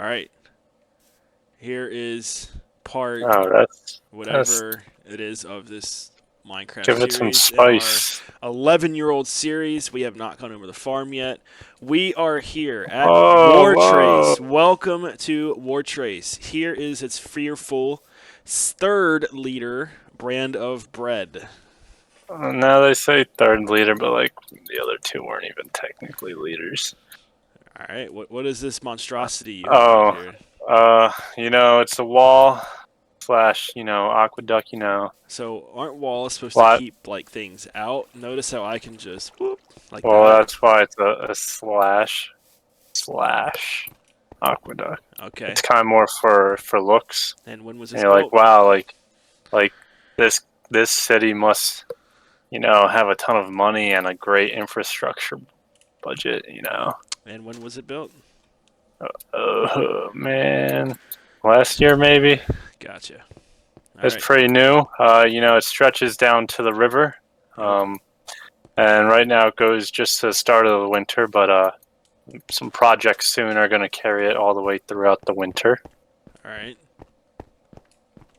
right. Here is part Oh, that's whatever it is of this Minecraft give it some series in our spice. 11-year-old series. We have not gone over the farm yet. We are here at Whoa, whoa. Wartrace. Welcome to Wartrace. Here is its fearful third leader, Brand of Bread. Now they say third leader, but like the other two weren't even technically leaders. All right, what is this monstrosity you have built Oh, here? it's a wall slash, aqueduct, So aren't walls supposed to lot. keep like things out? Notice how I can just whoop, like Well, that. that's why it's a slash aqueduct. Okay. It's kind of more for looks. And when was And this you're like, built? wow, like this city must, have a ton of money and a great infrastructure budget. And when was it built? Oh man, last year maybe. Gotcha. All It's right. pretty new. It stretches down to the river. Yep. And right now it goes just to the start of the winter, but some projects soon are going to carry it all the way throughout the winter. All right.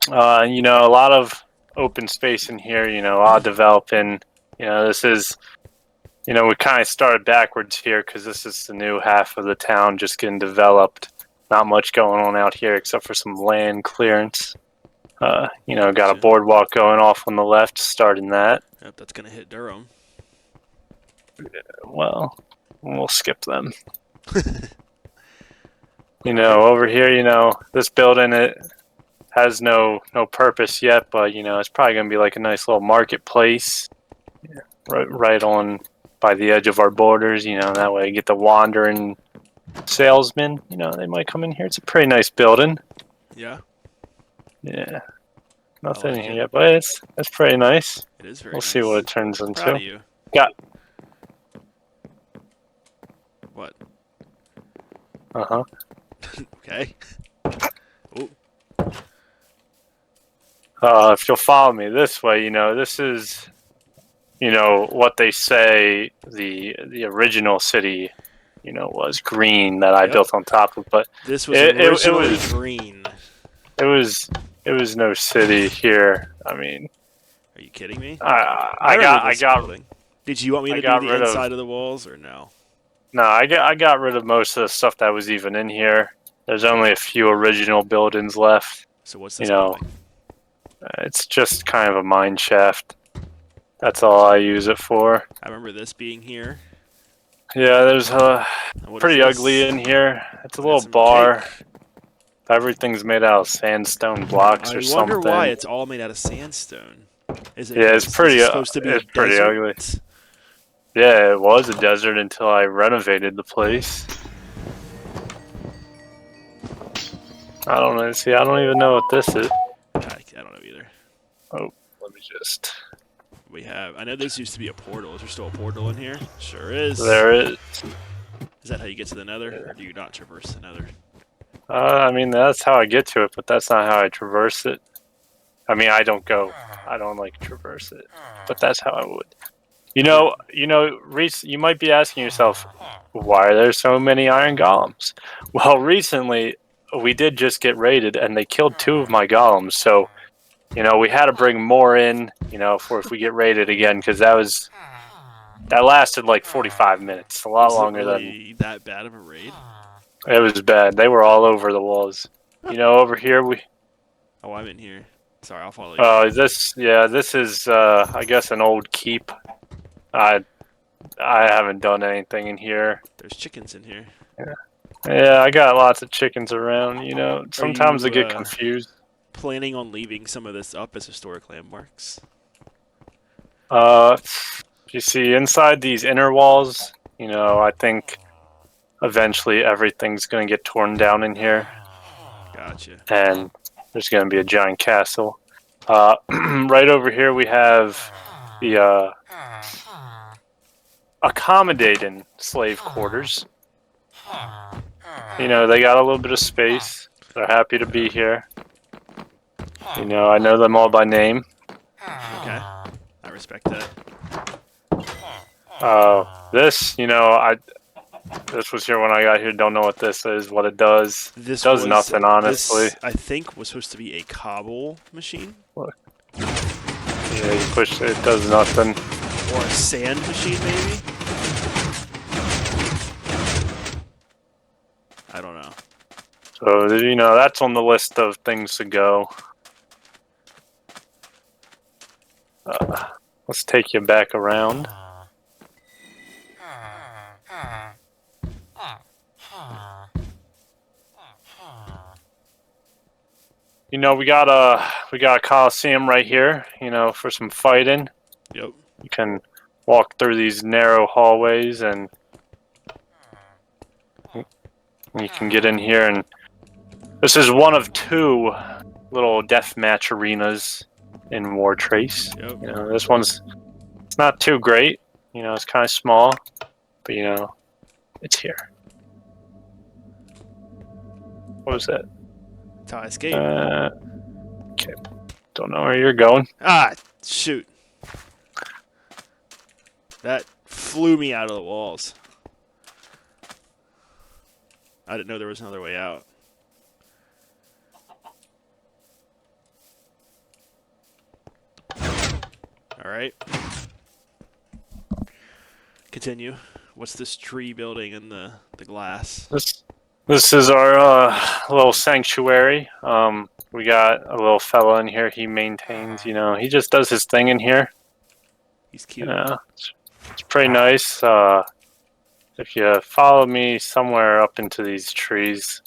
A lot of open space in here, a lot of developing. This is, we kind of started backwards here because this is the new half of the town just getting developed. Not much going on out here except for some land clearance. Got a boardwalk going off on the left, starting that. Yep, that's gonna hit Durham. Well, we'll skip them. Over here, this building, it has no purpose yet, but it's probably gonna be like a nice little marketplace, right on by the edge of our borders. That way you get the wandering salesmen. They might come in here. It's a pretty nice building. Yeah. Yeah, nothing like in here it. yet, but it's pretty nice. It is very We'll nice. see what it turns Proud into. of you. Got. What? Uh-huh. Okay. Ooh. If you'll follow me this way, this is, what they say the original city, was green that I Yep. built on top of, but This was it originally was green. it was no city here. I mean, Are you kidding me? I remember this got building. Did you want me I to do got the rid of inside of the walls or no? no, I got rid of most of the stuff that was even in here. There's only a few original buildings left. So what's this building? It's just kind of a mine shaft. That's all I use it for. I remember this being here. Yeah, there's What pretty is this? ugly in here. It's a Got little some bar. cake. Everything's made out of sandstone blocks or I something. wonder why it's all made out of sandstone. Is it? Yeah, Is it supposed to be a it's pretty desert? ugly. Yeah, it was a desert until I renovated the place. I don't know. See, I don't even know what this is. I don't know either. Oh, let me just. We have. I know this used to be a portal. Is there still a portal in here? Sure is. There is. Is that how you get to the Nether, or do you not traverse the Nether? I mean, that's how I get to it, but that's not how I traverse it. I mean, I don't like traverse it, but that's how I would. Reese, you might be asking yourself, why are there so many iron golems? Well, recently we did just get raided, and they killed 2 of my golems. So, we had to bring more in, for if we get raided again, because that lasted like 45 minutes, a lot Was longer it really that bad of a raid? It was bad. They were all over the walls. Over here we. Oh, I'm in here. Sorry, I'll follow you. This is I guess an old keep. I haven't done anything in here. There's chickens in here. Yeah, I got lots of chickens around. Sometimes I get confused. Planning on leaving some of this up as historic landmarks? You see, inside these inner walls, I think eventually everything's gonna get torn down in here. Gotcha. And there's gonna be a giant castle. Right over here we have the accommodating slave quarters. They got a little bit of space. They're happy to be here. I know them all by name. Okay. I respect that. This, This was here when I got here. Don't know what this is, what it does. This Does was nothing, honestly. This, I think, was supposed to be a cobble machine. Yeah, you push it, it does nothing. Or a sand machine, maybe? I don't know. So, you know, that's on the list of things to go. Let's take you back around. You know, we got a coliseum right here, you know, for some fighting. Yep. You can walk through these narrow hallways and you can get in here, and this is one of 2 little deathmatch arenas in Wartrace. Yep. You know, this one's, it's not too great. You know, it's kind of small, but you know, it's here. What was that? That's how I escape. Okay. Don't know where you're going. Ah, shoot. That flew me out of the walls. I didn't know there was another way out. All right. Continue. What's this tree building in the glass? This is our little sanctuary. We got a little fella in here. He maintains, you know, he just does his thing in here. He's cute. Yeah, it's pretty nice. If you follow me somewhere up into these trees,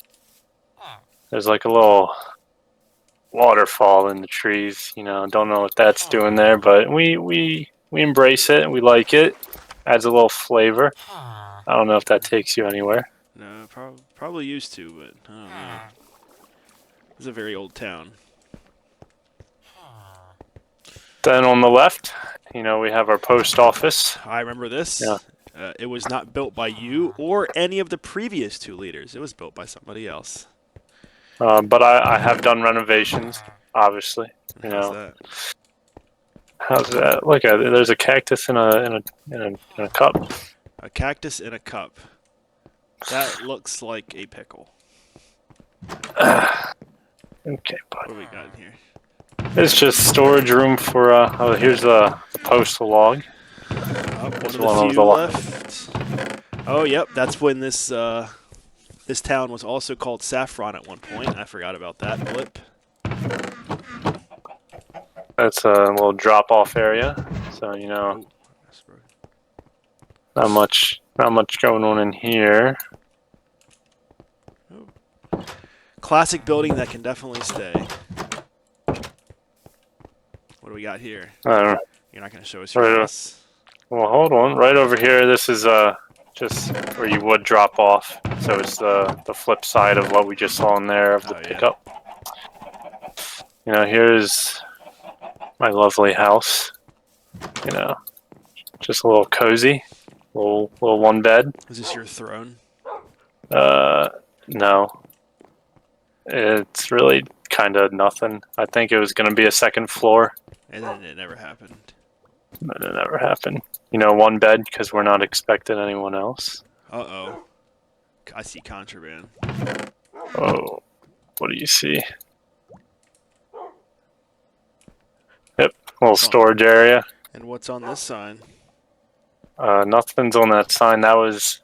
there's like a little waterfall in the trees. You know, don't know what that's doing there, but we embrace it and we like it. Adds a little flavor. I don't know if that takes you anywhere. No, probably used to, but I don't know. It's a very old town. Then on the left, you know, we have our post office. I remember this. Yeah. It was not built by you or any of the previous 2 leaders. It was built by somebody else. But I have done renovations, obviously. You How's know, that? how's that? Look at it. There's a cactus in a cup. A cactus in a cup. That looks like a pickle. Okay, What bud. do we got in here? It's just storage room for. Oh, here's the postal log. One of This the one was few a lot. left. Oh, yep. That's when this this town was also called Saffron at one point. I forgot about that blip. That's a little drop-off area. So you know, Ooh, that's broken. not much going on in here. Classic building that can definitely stay. What do we got here? I don't know. You're not going to show us your Right. house. Well, hold on. Right over here, this is just where you would drop off. So it's the flip side of what we just saw in there of the Oh, yeah. pickup. You know, here's my lovely house. You know, just a little cozy, little 1 bed. Is this your throne? No. It's really kind of nothing. I think it was going to be a 2nd floor, And then it never happened. but it never happened. You know, 1 bed because we're not expecting anyone else. Uh-oh. I see contraband. Oh, what do you see? Yep, little storage area. And what's on this sign? Nothing's on that sign. That was.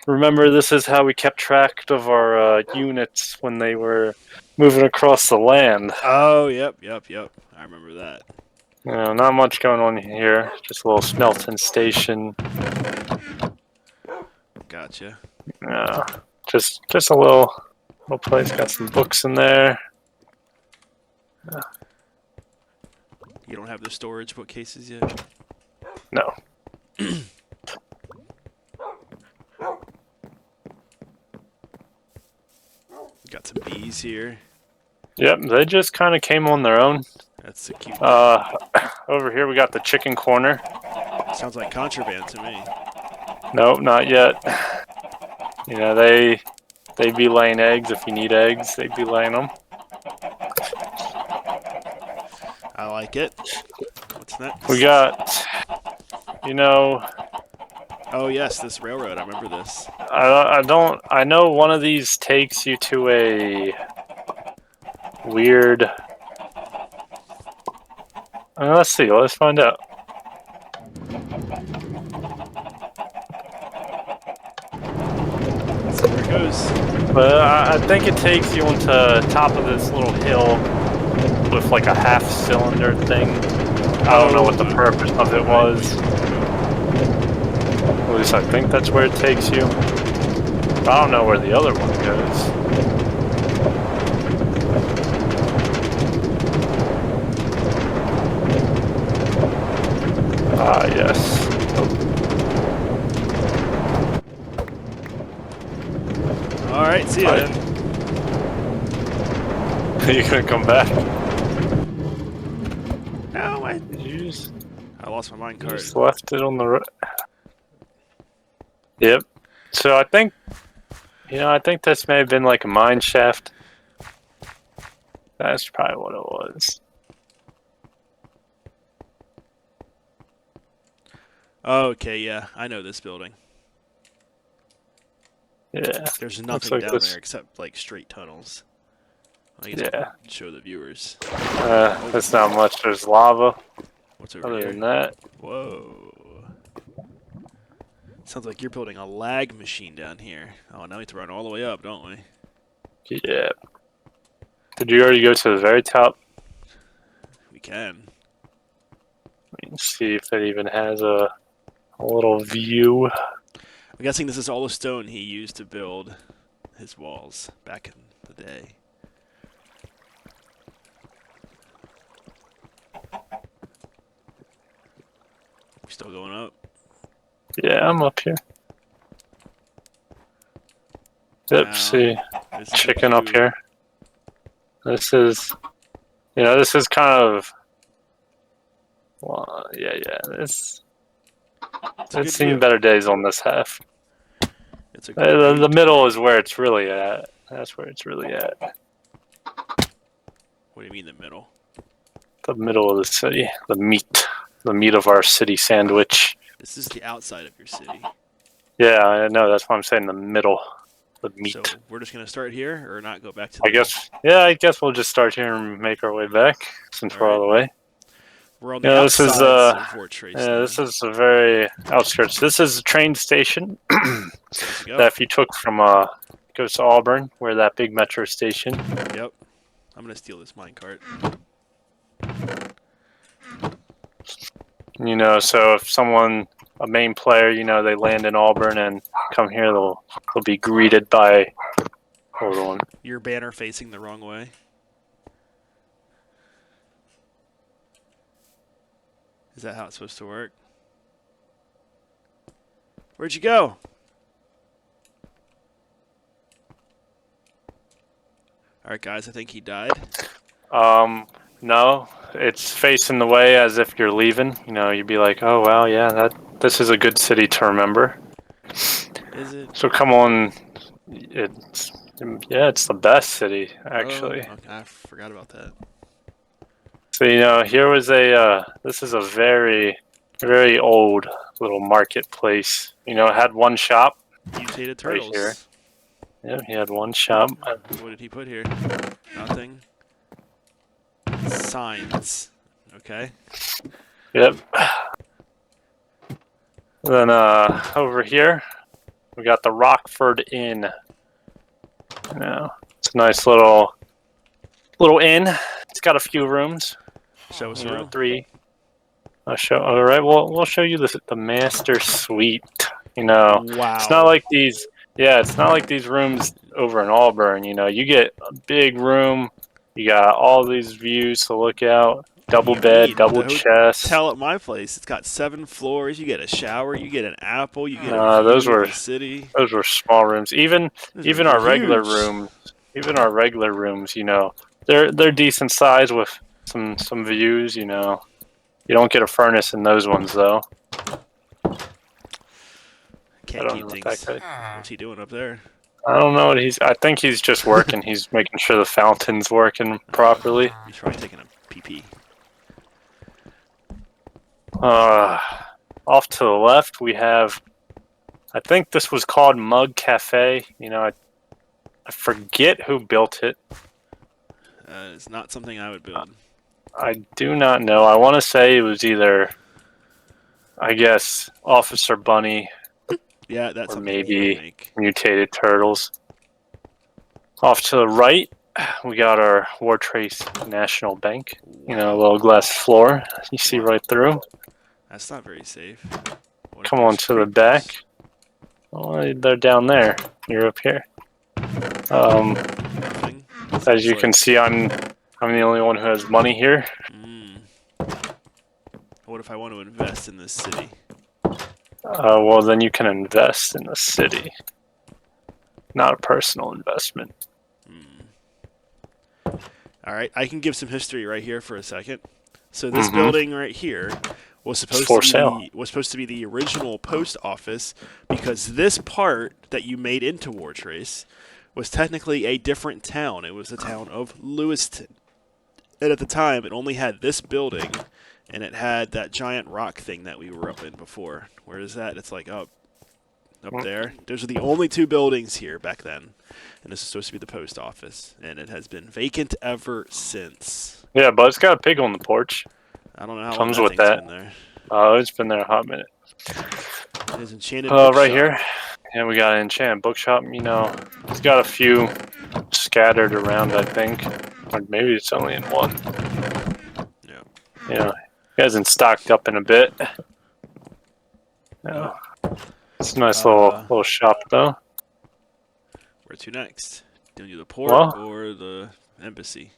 Remember, this is how we kept track of our units when they were moving across the land. Oh, yep. I remember that. You know, not much going on here. Just a little smelting station. Gotcha. Just a little place. Got some books in there. You don't have the storage bookcases yet? No. Got some bees here. Yep, they just kind of came on their own. That's a cute. Over here we got the chicken corner. Sounds like contraband to me. Nope, not yet. You know, they be laying eggs. If you need eggs, they'd be laying them. I like it. What's next? We got, you know, Oh yes, this railroad. I remember this. I don't. I know one of these takes you to a weird. Let's see. Let's find out. Let's see where it goes. But I think it takes you onto top of this little hill with like a half-cylinder thing. I don't know what the purpose of it was. At least I think that's where it takes you. But I don't know where the other one goes. Ah, yes. All right, see ya then. You gonna come back? No, I lost my mine card. Just left it on the road. Yep. So I think, I think this may have been like a mine shaft. That's probably what it was. Okay, yeah, I know this building. Yeah. There's nothing like down this. there except like straight tunnels. I guess Yeah. I'll show the viewers. That's not much. There's lava. What's over Other here? than that, Whoa. Sounds like you're building a lag machine down here. Oh, now we have to run all the way up, don't we? yeah. Did you already go to the very top? We can. Let me see if it even has a little view. I'm guessing this is all the stone he used to build his walls back in the day. We still going up? Yeah, I'm up here. Yep, Wow. see, This is chicken a up here. This is, this is kind of, well, yeah. It's a I've good seen view. better days on this half. It's a The middle is where it's really at. That's where it's really at. What do you mean the middle? The middle of the city. The meat of our city sandwich. This is the outside of your city. Yeah, I know. That's why I'm saying the middle. The meat. So we're just gonna start here, or not go back to? I guess we'll just start here and make our way back since we're all the way. We're on the outside of Wartrace. Yeah, this is a very outskirts. This is a train station that if you took from goes to Auburn, where that big metro station. Yep. I'm gonna steal this minecart. So if a main player, they land in Auburn and come here, they'll be greeted by. Hold on. Your banner facing the wrong way. Is that how it's supposed to work? Where'd you go? Alright guys, I think he died. No, it's facing the way as if you're leaving. You'd be like, oh wow, yeah, this is a good city to remember. Is it? So come on, it's the best city actually. Oh, okay. I forgot about that. So here was this is a very, very old little marketplace. It had one shop. Mutated turtles. Right here. Yeah, he had one shop. What did he put here? Nothing. Signs. Okay. Yep. Then over here, we got the Rockford Inn. It's a nice little inn. It's got a few rooms. Show us a room. 3. I'll show. All right. Well, we'll show you the master suite. Wow. It's not like these. Yeah, it's not like these rooms over in Auburn. You get a big room. You got all these views to look out. Double bed, double chest. Hotel at my place. It's got 7 floors. You get a shower. You get an apple. You get a view of the city. Those were small rooms. Even our regular rooms. Even our regular rooms. They're decent size with some views. You don't get a furnace in those ones though. Can't keep things. What's he doing up there? I don't know what I think he's just working. He's making sure the fountain's working properly. He's probably taking a pee-pee. Off to the left, we have I think this was called Mug Cafe. You know, I forget who built it. It's not something I would build. I do not know. I want to say it was either, I guess, Officer Bunny Yeah, that's or something he would maybe make. Mutated Turtles. Off to the right, we got our Wartrace National Bank. You know, a little glass floor. You see right through. That's not very safe. What if Come on there's to the back. creepers? Oh, they're down there. You're up here. Nothing. As you can see, I'm the only one who has money here. What if I want to invest in this city? Well, then you can invest in the city. Not a personal investment. All right, I can give some history right here for a second. So this building right here was It's for sale. was supposed to be the original post office because this part that you made into Wartrace was technically a different town. It was the town of Lewiston. And at the time, it only had this building, and it had that giant rock thing that we were up in before. Where is that? It's like up there. Those are the only two buildings here back then. And this is supposed to be the post office. And it has been vacant ever since. Yeah, but it's got a pig on the porch. I don't know how long Comes that with thing's that. been there. Oh, it's been there a hot minute. It is enchanted Right bookshop. here. And we got an enchanted bookshop. You know, it's got a few scattered around, I think. Or maybe it's only in one. Yeah. You know, it hasn't stocked up in a bit. Yeah. It's a nice little shop, though. Where to next? Do you do the port or the embassy?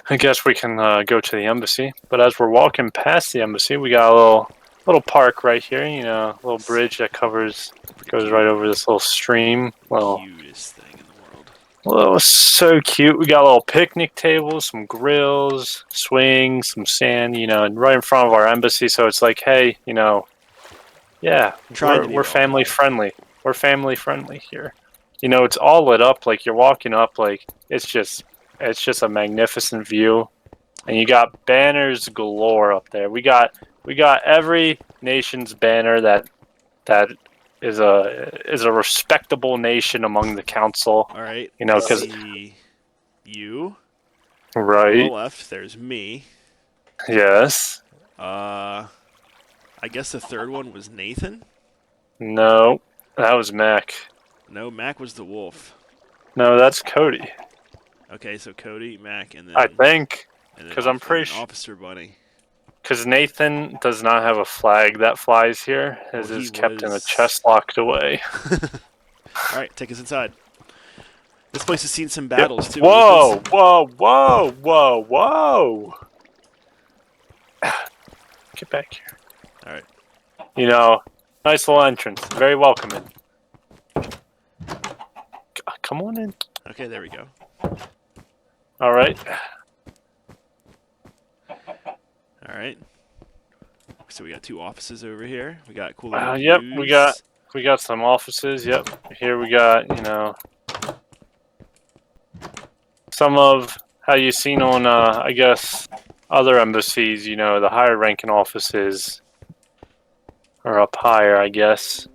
I guess we can go to the embassy. But as we're walking past the embassy, we got a little park right here. You know, a little bridge that goes right over this little stream. Cutest thing in the world. Well, so cute. We got a little picnic table, some grills, swings, some sand. You know, and right in front of our embassy. So it's like, hey, you know, yeah, we're family friendly. We're family friendly here. You know, it's all lit up. Like you're walking up, like it's just a magnificent view, and you got banners galore up there. We got every nation's banner that is a respectable nation among the council. All right. You know, because you. Right. On the left, there's me. Yes. I guess the third one was Nathan? No, that was Mac. No, Mac was the wolf. No, that's Cody. Okay, so Cody, Mac, and then... I think, because I'm pretty sure... Officer Bunny. Because Nathan does not have a flag that flies here. His is kept in a chest locked away. Alright, take us inside. This place has seen some battles, too. Whoa, whoa, whoa, whoa, whoa! Get back here. Alright. You know, nice little entrance. Very welcoming. Come on in. Okay, there we go. Alright. Alright. So we got two offices over here. We got cool Yep, we got some offices. Yep. Here we got, you know, some of how you've seen on, I guess, other embassies, you know, the higher ranking offices are up higher, I guess.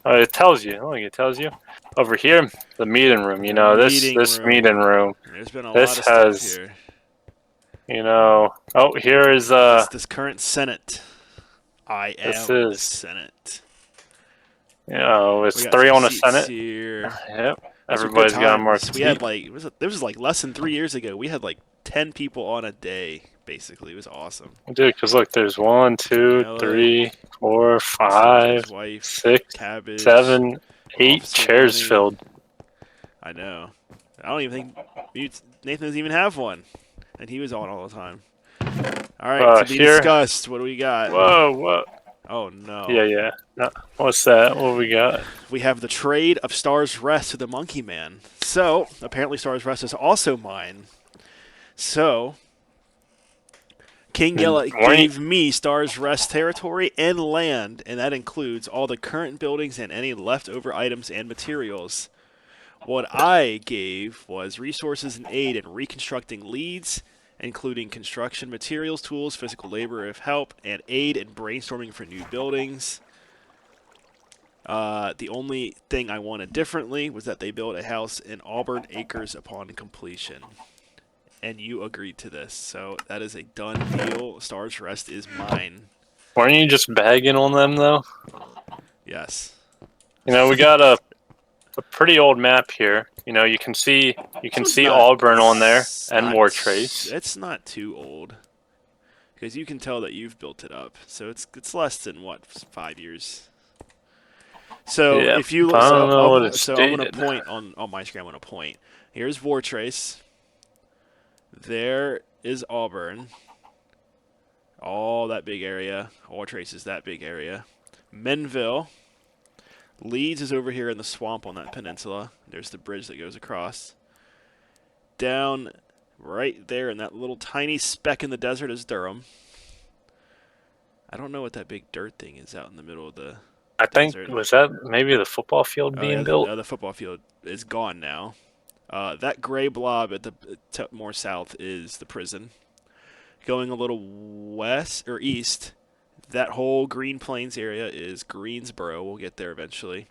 It tells you. Look, it tells you. Over here, the meeting room. You know, this meeting room. There's been a lot of stuff here. You know, oh, here is this current Senate. I am the Senate. You know, it's 3 on the Senate. Here. Yep. Everybody's got more. We had like this was like less than 3 years ago. We had like 10 people on a day. Basically, it was awesome. Dude, because look, there's 1, 2, 3, 4, 5, 6, cabbage, 7, 8 chairs filled. I know. I don't even think Nathan doesn't even have one, and he was on all the time. All right, to be discussed. What do we got? Whoa, whoa. Oh no. Yeah. No, what's that? What we got? We have the trade of Star's Rest to the Monkey Man. So apparently, Star's Rest is also mine. So. King Yella gave me Star's Rest territory and land, and that includes all the current buildings and any leftover items and materials. What I gave was resources and aid in reconstructing leads, including construction materials, tools, physical labor if help, and aid in brainstorming for new buildings. The only thing I wanted differently was that they built a house in Auburn Acres upon completion. And you agreed to this, so that is a done deal. Stars Rest is mine. Weren't you just bagging on them though? Yes. We got a pretty old map here. You can see Auburn on there and Wartrace. It's not too old, because you can tell that you've built it up. So it's less than what, 5 years. So Yep. if you look, I don't know what it's so I'm going to point on my screen. I'm going to point. Here's Wartrace. There is Auburn. All that big area. Wartrace is that big area. Menville. Leeds is over here in the swamp on that peninsula. There's the bridge that goes across. Down right there in that little tiny speck in the desert is Durham. I don't know what that big dirt thing is out in the middle of the desert. Was that maybe the football field being built? The football field is gone now. That gray blob at the more south is the prison. Going a little west or east, that whole Green Plains area is Greensboro. We'll get there eventually.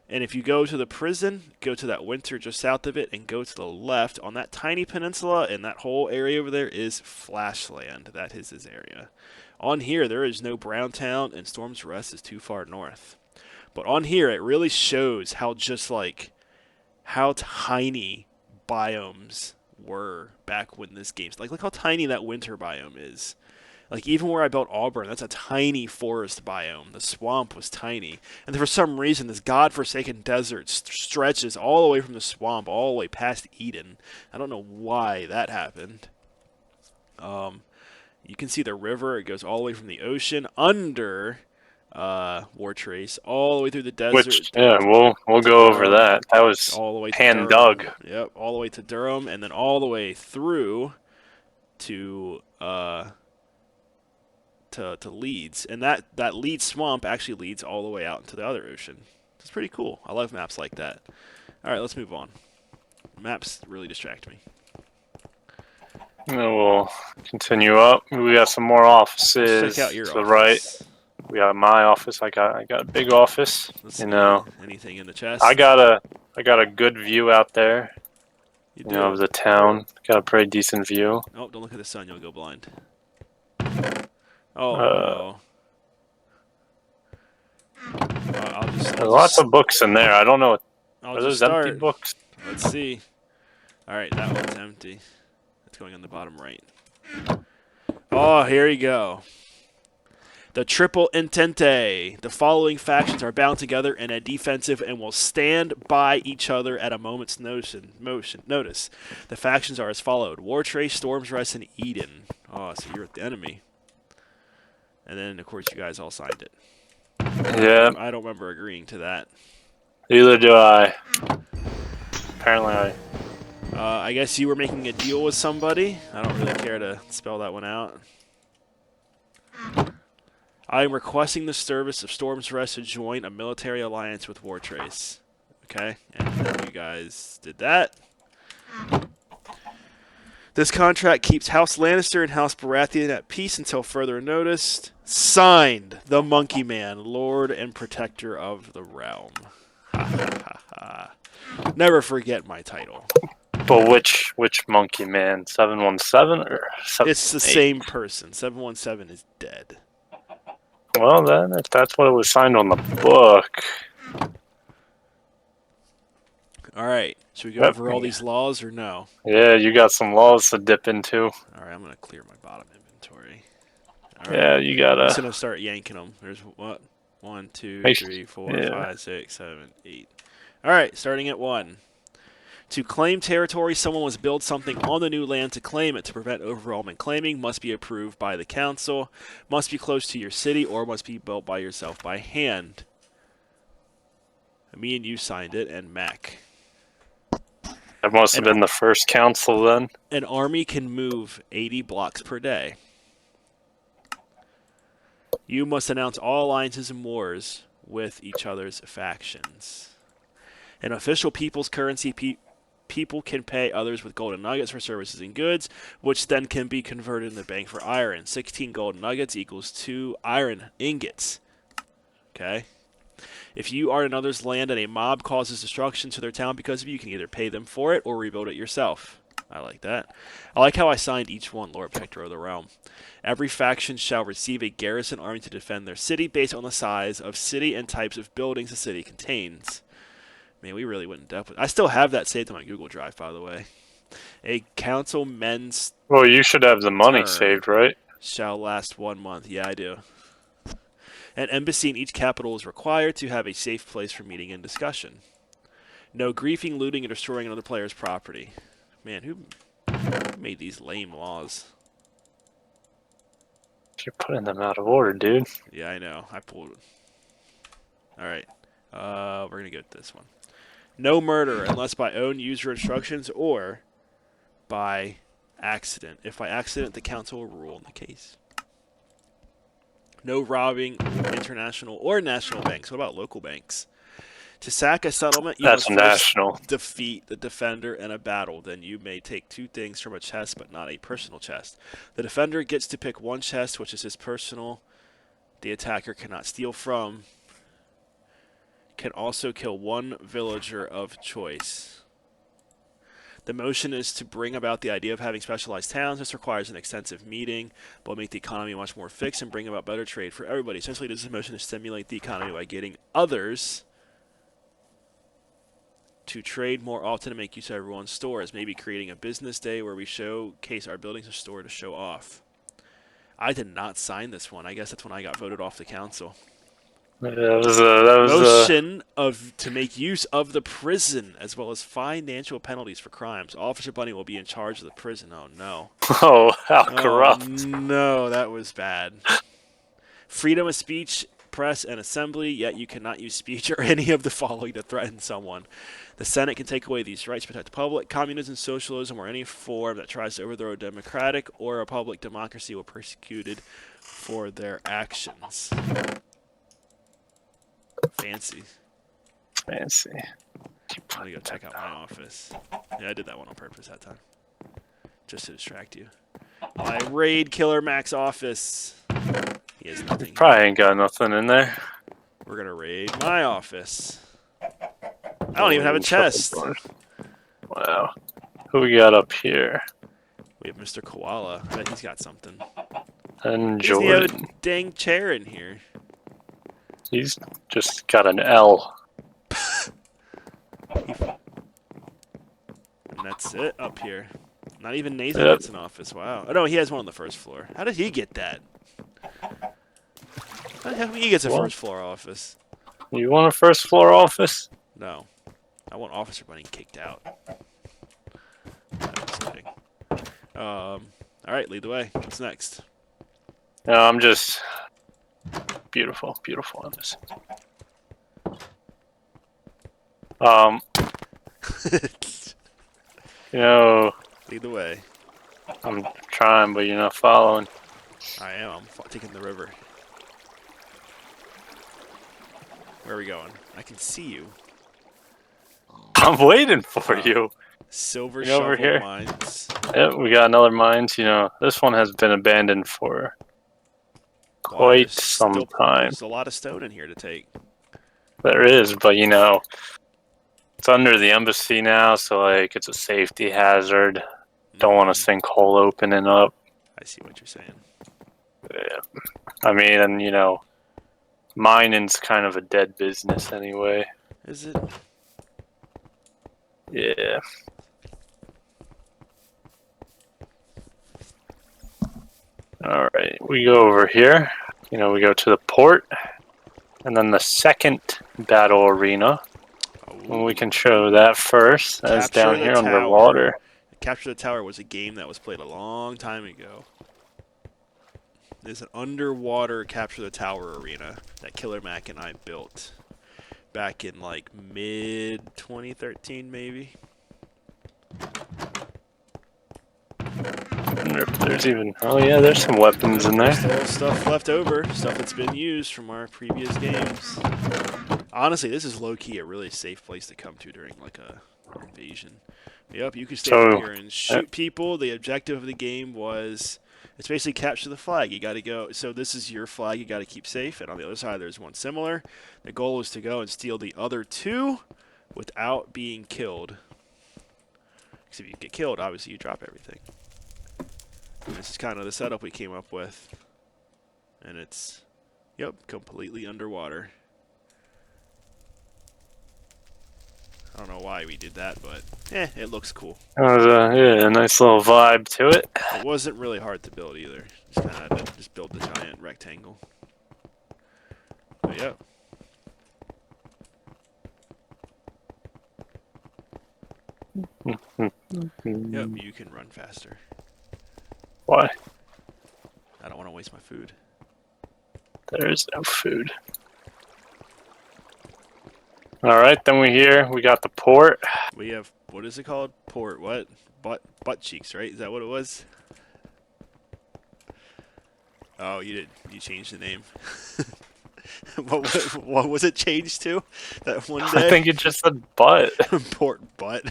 And if you go to the prison, go to that winter just south of it, and go to the left on that tiny peninsula, and that whole area over there is Flashland. That is his area. On here, there is no Browntown, and Storm's Rest is too far north. But on here, it really shows how how tiny biomes were back when this game's look how tiny that winter biome is. Like, even where I built Auburn, that's a tiny forest biome. The swamp was tiny. And for some reason, this godforsaken desert stretches all the way from the swamp all the way past Eden. I don't know why that happened. You can see the river. It goes all the way from the ocean under Wartrace, all the way through the desert. Which, yeah, we'll go over that. That was all the way to hand Durham. dug. Yep, all the way to Durham, and then all the way through to Leeds. And that Leeds swamp actually leads all the way out into the other ocean. It's pretty cool. I love maps like that. All right, let's move on. Maps really distract me. We'll continue up. We got some more offices. Let's check out your to office. the right. We got my office. I got a big office. Let's you see. know, Anything in the chest? I got a good view out there. You do. Of the town. Got a pretty decent view. Oh, don't look at the sun. You'll go blind. Oh no. There's lots of books in there. I don't know. I'll Are just those start. empty books? Let's see. All right, that one's empty. It's going on the bottom right. Oh, here you go. The Triple Entente. The following factions are bound together in a defensive and will stand by each other at a moment's notice. The factions are as followed. Wartrace, Storm's Rest, and Eden. Oh, so you're the enemy. And then, of course, you guys all signed it. Yeah. I don't remember agreeing to that. Neither do I. Apparently I guess you were making a deal with somebody. I don't really care to spell that one out. I am requesting the service of Storm's Rest to join a military alliance with Wartrace. Okay, and you guys did that. This contract keeps House Lannister and House Baratheon at peace until further notice. Signed, the Monkey Man, Lord and Protector of the Realm. Ha ha ha ha. Never forget my title. But which monkey man? 717 or 7? It's the same person. 717 is dead. Well, then, if that's what it was signed on the book. All right. Should we go over all these laws or no? Yeah, you got some laws to dip into. All right, I'm going to clear my bottom inventory. All right. Yeah, you got to. I'm just going to start yanking them. There's what? 1, 2, 3, 4, 5, 6, 7, 8. All right, starting at 1. To claim territory, someone must build something on the new land to claim it. To prevent overwhelming claiming, must be approved by the council, must be close to your city, or must be built by yourself by hand. Me and you signed it, and Mac. That must have been the first council then. An army can move 80 blocks per day. You must announce all alliances and wars with each other's factions. An official people's currency, people can pay others with golden nuggets for services and goods, which then can be converted in the bank for iron. 16 golden nuggets equals 2 iron ingots. Okay? If you are in another's land and a mob causes destruction to their town because of you, you can either pay them for it or rebuild it yourself. I like that. I like how I signed each one Lord Protector of the Realm. Every faction shall receive a garrison army to defend their city based on the size of city and types of buildings the city contains. Man, we really went in depth with. I still have that saved on my Google Drive, by the way. A councilman's Well, you should have the money term saved, right? shall last 1 month. Yeah, I do. An embassy in each capital is required to have a safe place for meeting and discussion. No griefing, looting, and destroying another player's property. Man, who made these lame laws? You're putting them out of order, dude. Yeah, I know. I pulled it. All right. We're going to go with this one. No murder unless by own user instructions or by accident. If by accident, the council will rule in the case. No robbing international or national banks. What about local banks? To sack a settlement, you That's must first national. defeat the defender in a battle. Then you may take 2 things from a chest, but not a personal chest. The defender gets to pick 1 chest, which is his personal. The attacker cannot steal from. Can also kill 1 villager of choice. The motion is to bring about the idea of having specialized towns. This requires an extensive meeting, but will make the economy much more fixed and bring about better trade for everybody. Essentially, this is a motion to stimulate the economy by getting others to trade more often and make use of everyone's stores. Maybe creating a business day where we showcase our buildings and store to show off. I did not sign this one. I guess that's when I got voted off the council. Yeah, that was Motion to make use of the prison as well as financial penalties for crimes. Officer Bunny will be in charge of the prison. Oh no. Oh, how Oh corrupt. no, that was bad. Freedom of speech, press, and assembly, yet you cannot use speech or any of the following to threaten someone. The Senate can take away these rights to protect the public. Communism, socialism, or any form that tries to overthrow a democratic or a public democracy will be persecuted for their actions. Fancy. Fancy. I'm gonna go check out my office. Yeah, I did that one on purpose that time. Just to distract you. My raid killer Max office. He has nothing. Probably ain't got nothing in there. We're gonna raid my office. I don't even have a chest. Wow. Who we got up here? We have Mr. Koala. I bet he's got something. And He doesn't have a Jordan. dang chair in here. He's just got an L. And that's it up here. Not even Nathan Yep. gets an office. Wow. Oh no, he has one on the first floor. How did he get that? How the hell he gets a What? first floor office? You want a first floor office? No. I want Officer Bunny kicked out. No, just kidding. Alright, lead the way. What's next? No, I'm just beautiful, beautiful on this. You know, Lead the way. I'm trying, but you're not following. I am. I'm taking the river. Where are we going? I can see you. I'm waiting for you. Silver You over Shovel here? Mines. Yep, we got another mines. You know, this one has been abandoned for Why, quite there's some still- time. There's a lot of stone in here to take. There is, but you know, it's under the embassy now, so like it's a safety hazard. Don't want a sinkhole opening up. I see what you're saying. Yeah. I mean, and you know, mining's kind of a dead business anyway. Is it? Yeah. All right, we go over here. You know, we go to the port, and then the second battle arena. Oh, We can show that first. That's Capture down the here tower. underwater. Capture the Tower was a game that was played a long time ago. There's an underwater Capture the Tower arena that Killer Mac and I built back in like mid 2013 maybe. I wonder if there's even. Oh yeah, there's some weapons in there. Still stuff left over, stuff that's been used from our previous games. Honestly, this is low-key a really safe place to come to during like a invasion. Yep, you can stand up here and shoot people. The objective of the game was It's basically capture the flag. You got to go. So this is your flag. You got to keep safe. And on the other side, there's one similar. The goal is to go and steal the other two without being killed. Because if you get killed, obviously you drop everything. And this is kind of the setup we came up with. And it's, yep, completely underwater. I don't know why we did that, but it looks cool. Yeah, a nice little vibe to it. It wasn't really hard to build either. Just kind of had to just build the giant rectangle. But yeah. Yep, you can run faster. Why? I don't want to waste my food. There is no food. All right, then we got the port. We have, what is it called? Port, what? Butt cheeks, right? Is that what it was? Oh, you changed the name. What was it changed to? That one day? I think it just said butt. Port butt.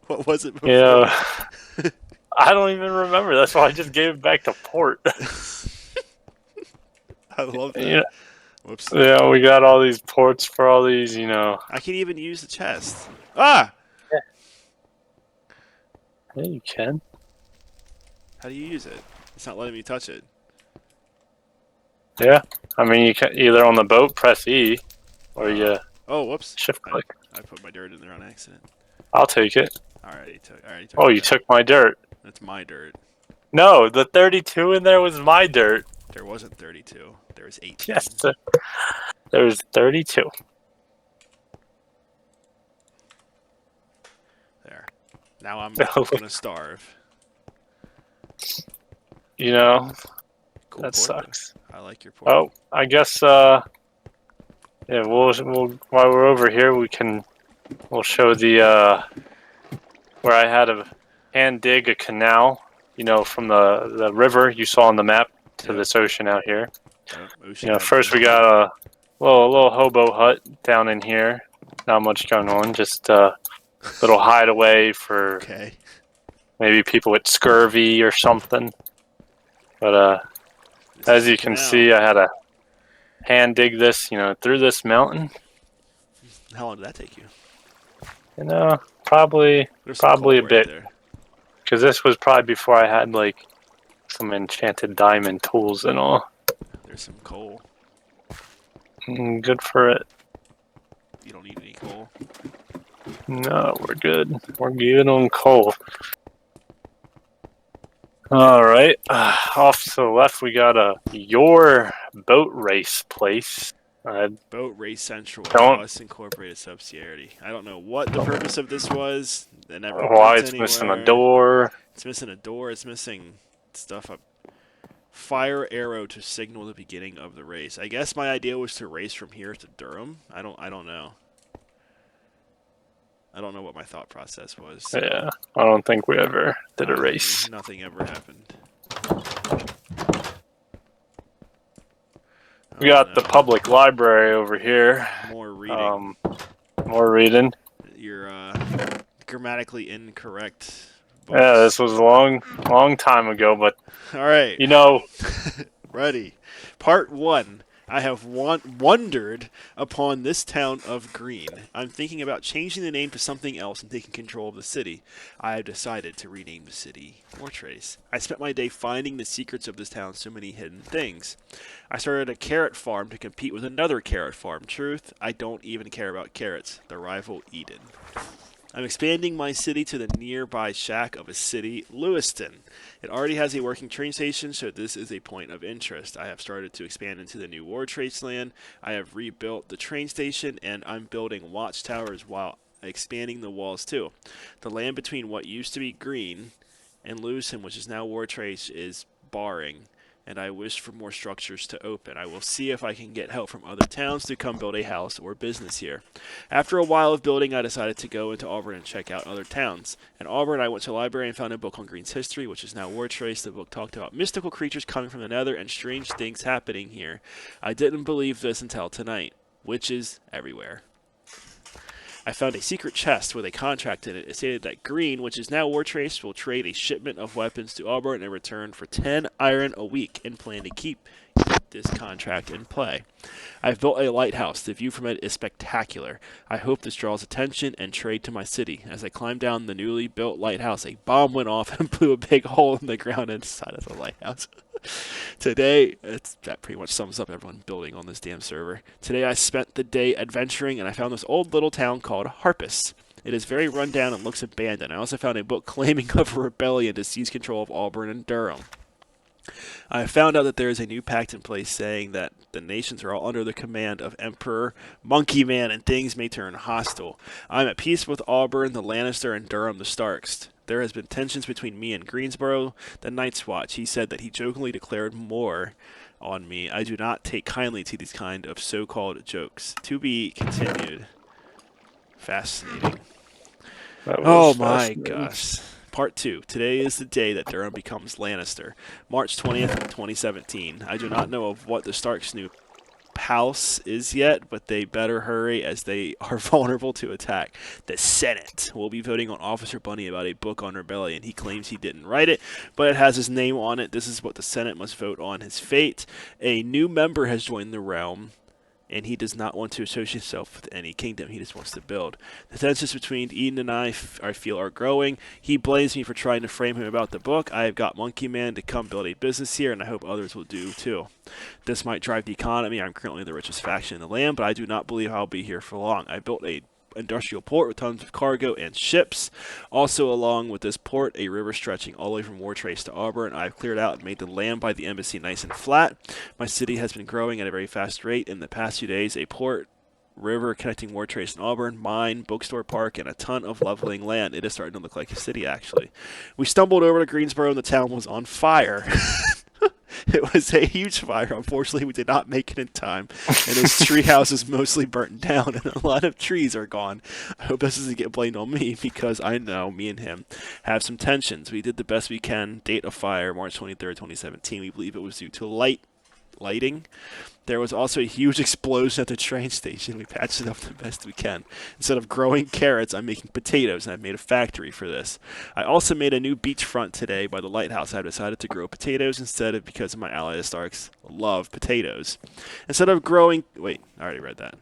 What was it before? Yeah. I don't even remember. That's why I just gave it back to port. I love that. Yeah. Whoops. Yeah, we got all these ports for all these, you know. I can even use the chest. Ah! Yeah, you can. How do you use it? It's not letting me touch it. Yeah. I mean, you can either on the boat, press E, or you Oh, whoops. shift click. I put my dirt in there on accident. I'll take it. I already took Oh, it. you took my dirt. That's my dirt. No, the 32 in there was my dirt. There wasn't 32. There was 18. Yes, there was 32. There. Now I'm gonna starve. You know, Cool that port, sucks. though. I like your port. Oh, I guess, yeah, we'll while we're over here, we'll show the, where I had to hand dig a canal, you know, from the river you saw on the map to this ocean out here. Ocean You know, first we got a little hobo hut down in here. Not much going on, just a little hideaway for maybe people with scurvy or something. But as you can see, I had to hand dig this, you know, through this mountain. How long did that take you? You know, probably a bit. Because this was probably before I had like some enchanted diamond tools and all. There's some coal. Good for it. You don't need any coal. No, we're good. We're good on coal. All right. Off to the left, we got your boat race place. Boat Race Central, Don't- US Incorporated subsidiary. I don't know what the purpose of this was. It never Why went it's missing anywhere. a door. It's missing a door. It's missing stuff up. Fire arrow to signal the beginning of the race. I guess my idea was to race from here to Durham. I don't know. I don't know what my thought process was. Yeah, I don't think we ever did a race. Nothing ever happened. We got the public library over here. More reading. More reading. Your grammatically incorrect books. Yeah, this was a long time ago, but all right. You know, ready. Part 1. I have wondered upon this town of Green. I'm thinking about changing the name to something else and taking control of the city. I have decided to rename the city Wartrace. I spent my day finding the secrets of this town's so many hidden things. I started a carrot farm to compete with another carrot farm. Truth, I don't even care about carrots. The rival Eden. I'm expanding my city to the nearby shack of a city, Lewiston. It already has a working train station, so this is a point of interest. I have started to expand into the new Wartrace land. I have rebuilt the train station, and I'm building watchtowers while expanding the walls too. The land between what used to be Green and Lewiston, which is now Wartrace, is barring, and I wish for more structures to open. I will see if I can get help from other towns to come build a house or business here. After a while of building, I decided to go into Auburn and check out other towns. In Auburn, I went to a library and found a book on Green's history, which is now Wartrace. The book talked about mystical creatures coming from the nether and strange things happening here. I didn't believe this until tonight. Witches everywhere. I found a secret chest with a contract in it. It stated that Green, which is now Wartrace, will trade a shipment of weapons to Auburn in return for 10 iron a week and plan to keep this contract in play. I've built a lighthouse. The view from it is spectacular. I hope this draws attention and trade to my city. As I climbed down the newly built lighthouse, a bomb went off and blew a big hole in the ground inside of the lighthouse. Today, that pretty much sums up everyone building on this damn server. Today I spent the day adventuring and I found this old little town called Harpus. It is very run down and looks abandoned. I also found a book claiming of a rebellion to seize control of Auburn and Durham. I found out that there is a new pact in place saying that the nations are all under the command of Emperor Monkey Man and things may turn hostile. I'm at peace with Auburn, the Lannister, and Durham, the Starks. There has been tensions between me and Greensboro, the Night's Watch. He said that he jokingly declared war on me. I do not take kindly to these kind of so-called jokes. To be continued. Fascinating. Oh my gosh. Part 2. Today is the day that Durham becomes Lannister. March 20th, 2017. I do not know of what the Starks' new house is yet, but they better hurry as they are vulnerable to attack. The Senate will be voting on Officer Bunny about a book on rebellion. He claims he didn't write it, but it has his name on it. This is what the Senate must vote on: his fate. A new member has joined the realm, and he does not want to associate himself with any kingdom. He just wants to build. The tensions between Eden and I feel are growing. He blames me for trying to frame him about the book. I have got Monkey Man to come build a business here, and I hope others will do too. This might drive the economy. I'm currently the richest faction in the land, but I do not believe I'll be here for long. I built a industrial port with tons of cargo and ships. Also along with this port, a river stretching all the way from Wartrace to Auburn. I've cleared out and made the land by the embassy nice and flat. My city has been growing at a very fast rate. In the past few days, a port, river connecting Wartrace and Auburn, mine, bookstore park, and a ton of leveling land. It is starting to look like a city, actually. We stumbled over to Greensboro and the town was on fire. It was a huge fire. Unfortunately, we did not make it in time, and his treehouse is mostly burnt down, and a lot of trees are gone. I hope this doesn't get blamed on me, because I know me and him have some tensions. We did the best we can. Date of fire, March 23rd, 2017. We believe it was due to lighting. There was also a huge explosion at the train station. We patched it up the best we can. Instead of growing carrots, I'm making potatoes, and I've made a factory for this. I also made a new beachfront today by the lighthouse. I've decided to grow potatoes instead of because of my ally, the Starks love potatoes. Instead of growing... Wait, I already read that.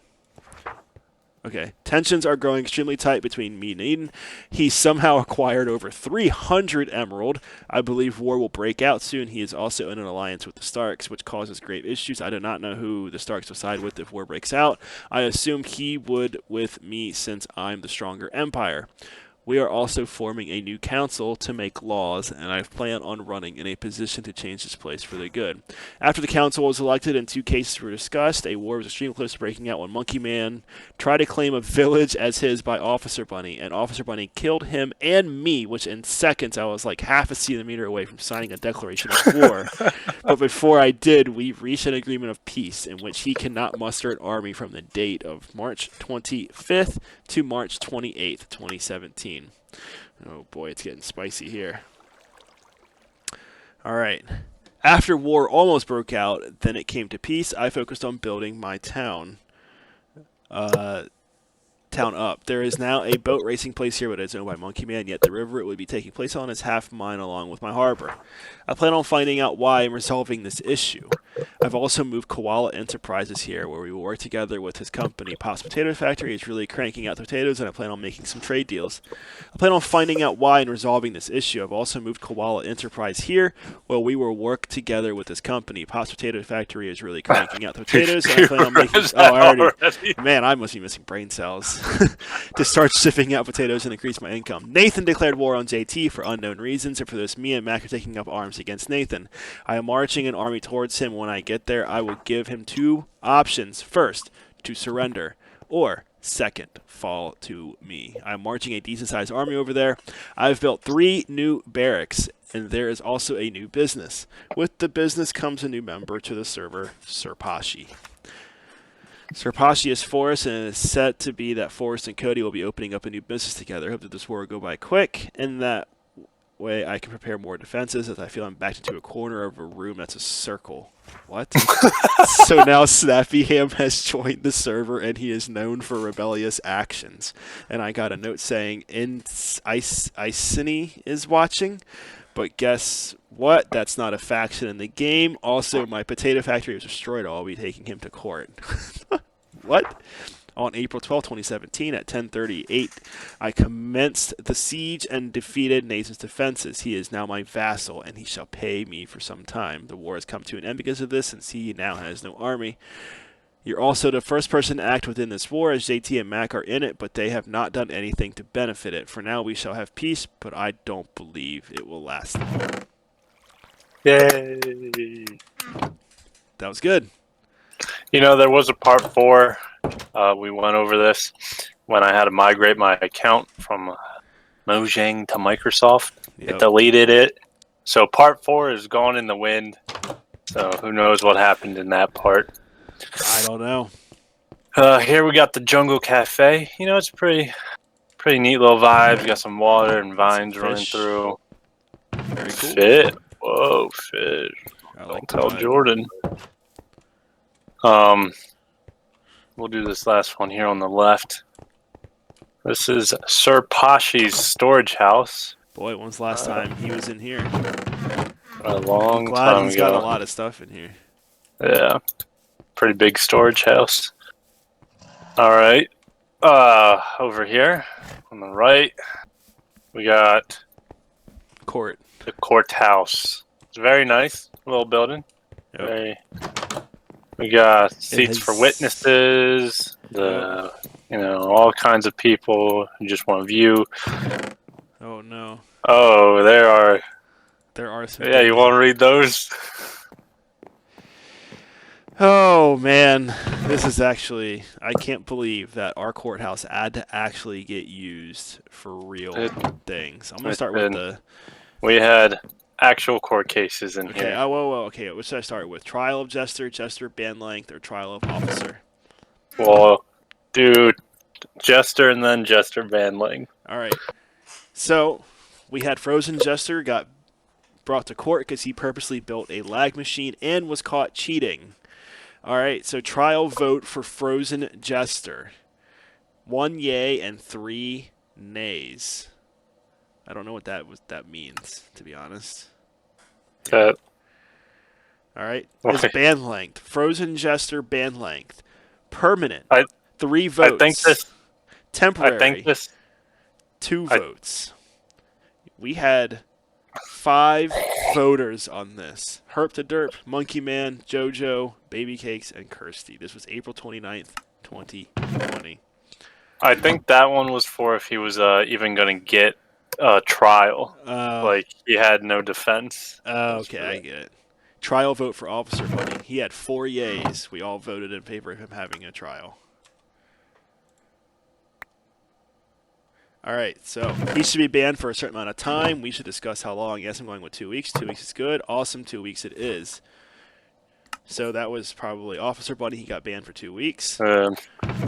Okay. Tensions are growing extremely tight between me and Eden. He somehow acquired over 300 emerald. I believe war will break out soon. He is also in an alliance with the Starks, which causes grave issues. I do not know who the Starks will side with if war breaks out. I assume he would with me since I'm the stronger empire. We are also forming a new council to make laws, and I plan on running in a position to change this place for the good. After the council was elected and 2 cases were discussed, a war was extremely close to breaking out when Monkey Man tried to claim a village as his by Officer Bunny, and Officer Bunny killed him and me, which in seconds I was like half a centimeter away from signing a declaration of war. But before I did, we reached an agreement of peace in which he cannot muster an army from the date of March 25th to March 28th, 2017. Oh boy, it's getting spicy here. Alright. After war almost broke out, then it came to peace, I focused on building my town. Town up. There is now a boat racing place here, but it's owned by Monkey Man, yet the river it would be taking place on is half mine along with my harbor. I plan on finding out why and resolving this issue. I've also moved Koala Enterprises here, where we will work together with his company. Pop's Potato Factory is really cranking out the potatoes, and I plan on making some trade deals. I plan on finding out why and resolving this issue. I've also moved Koala Enterprise here, where we will work together with his company. Pop's Potato Factory is really cranking out the potatoes, and I plan on making... Oh, I already... Man, I must be missing brain cells. To start shipping out potatoes and increase my income. Nathan declared war on JT for unknown reasons, and for this, me and Mac are taking up arms against Nathan. I am marching an army towards him. When I get there, I will give him 2 options. First, to surrender, or second, fall to me. I'm marching a decent-sized army over there. I've built 3 new barracks, and there is also a new business. With the business comes a new member to the server, Serpashi. Serpashi is Forrest, and it is set to be that Forrest and Cody will be opening up a new business together. I hope that this war will go by quick, and that way I can prepare more defenses as I feel I'm backed into a corner of a room that's a circle. What? So now Snappy Ham has joined the server and he is known for rebellious actions. And I got a note saying Icini is watching. But guess what? That's not a faction in the game. Also, my potato factory was destroyed. I'll be taking him to court. What? On April 12, 2017, at 10:38, I commenced the siege and defeated Nathan's defenses. He is now my vassal, and he shall pay me for some time. The war has come to an end because of this, since he now has no army. You're also the first person to act within this war, as JT and Mac are in it, but they have not done anything to benefit it. For now, we shall have peace, but I don't believe it will last long. Yay! That was good. You know, there was a part 4. We went over this when I had to migrate my account from Mojang to Microsoft. Yep. It deleted it. So part 4 is gone in the wind. So who knows what happened in that part. I don't know. Here we got the Jungle Cafe. You know, it's pretty neat little vibes. Got some water and vines running through. Very cool. Fit. Whoa, fish. I Don't like tell that. Jordan. We'll do this last one here on the left. This is Sir Pashi's storage house. Boy, when's the last time he was in here? A long Glad time he's ago. got a lot of stuff in here. Yeah. Pretty big storage house. Alright. Over here on the right, we got Court. the courthouse. It's very nice little building. Yep. Very. We got seats has- for witnesses. All kinds of people who just want to view. Oh no. Oh, There are some. Yeah, you want to read those? Oh man, this is actually. I can't believe that our courthouse had to actually get used for real things. I'm gonna start with the. We had actual court cases in Okay. here. Oh, whoa. Okay. What should I start with? Trial of Jester, Jester band length, or trial of officer? Well, dude, Jester and then Jester Van Ling. All right. So we had Frozen Jester got brought to court because he purposely built a lag machine and was caught cheating. All right. So trial vote for Frozen Jester. 1 yay and 3 nays. I don't know what that means, to be honest. Okay. All right. His band length. Frozen Jester band length. Permanent. 3 votes. I think this. Temporary. 2 votes. We had 5 voters on this. Herp to Derp, Monkey Man, JoJo, Baby Cakes, and Kirsty. This was April 29th, 2020. I think that one was for if he was even going to get a trial. Like, he had no defense. Okay, I get it. Trial vote for Officer Bunny. He had 4 yays. We all voted in favor of him having a trial. All right, so he should be banned for a certain amount of time. We should discuss how long. Yes, I'm going with 2 weeks. 2 weeks is good. Awesome, 2 weeks it is. So that was probably Officer Bunny. He got banned for 2 weeks. All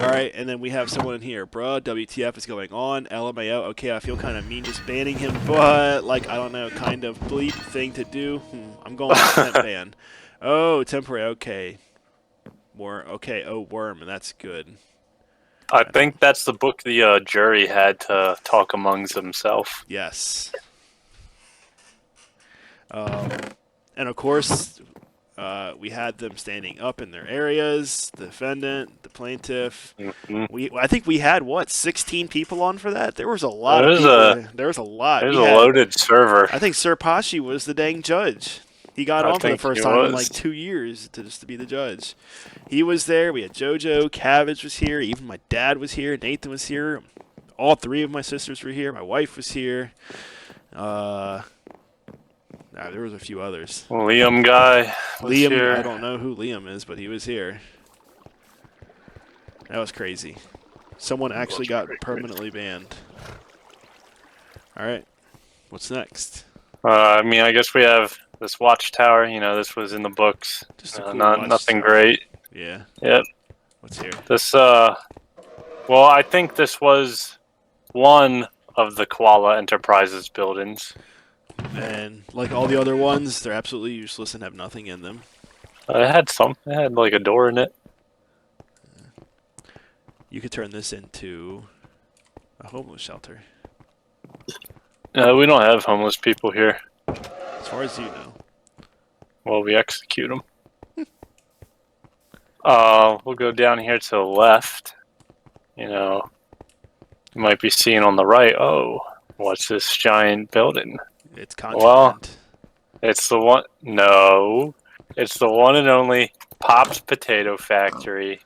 right, and then we have someone in here. Bruh, WTF is going on. LMAO. Okay, I feel kind of mean just banning him, but, like, I don't know, kind of bleep thing to do. I'm going with temp ban. Oh, temporary. Okay. Okay, oh, worm, and that's good. I think that's the book the jury had to talk amongst themselves. Yes. And of course, we had them standing up in their areas. The defendant, the plaintiff. Mm-hmm. I think we had 16 people on for that. There was a lot of people. There was a lot. There's a loaded server. I think Sir Pashi was the dang judge. He got on for the first time in like 2 years to be the judge. He was there. We had JoJo. Cabbage was here. Even my dad was here. Nathan was here. All 3 of my sisters were here. My wife was here. There was a few others. Liam guy. Liam, here. I don't know who Liam is, but he was here. That was crazy. Someone actually got permanently banned. All right. What's next? I guess we have this watchtower. You know, this was in the books. Just a cool nothing watchtower. great. Yeah. Yep. What's here? This, well, I think this was one of the Koala Enterprises buildings. And like all the other ones, they're absolutely useless and have nothing in them. It had some. It had like a door in it. You could turn this into a homeless shelter, We don't have homeless people here. as far as you know. Well, we execute them. We'll go down here to the left. You might be seeing on the right. Oh, what's this giant building? It's contraband. Well, it's the one. No, it's the one and only Pop's Potato Factory.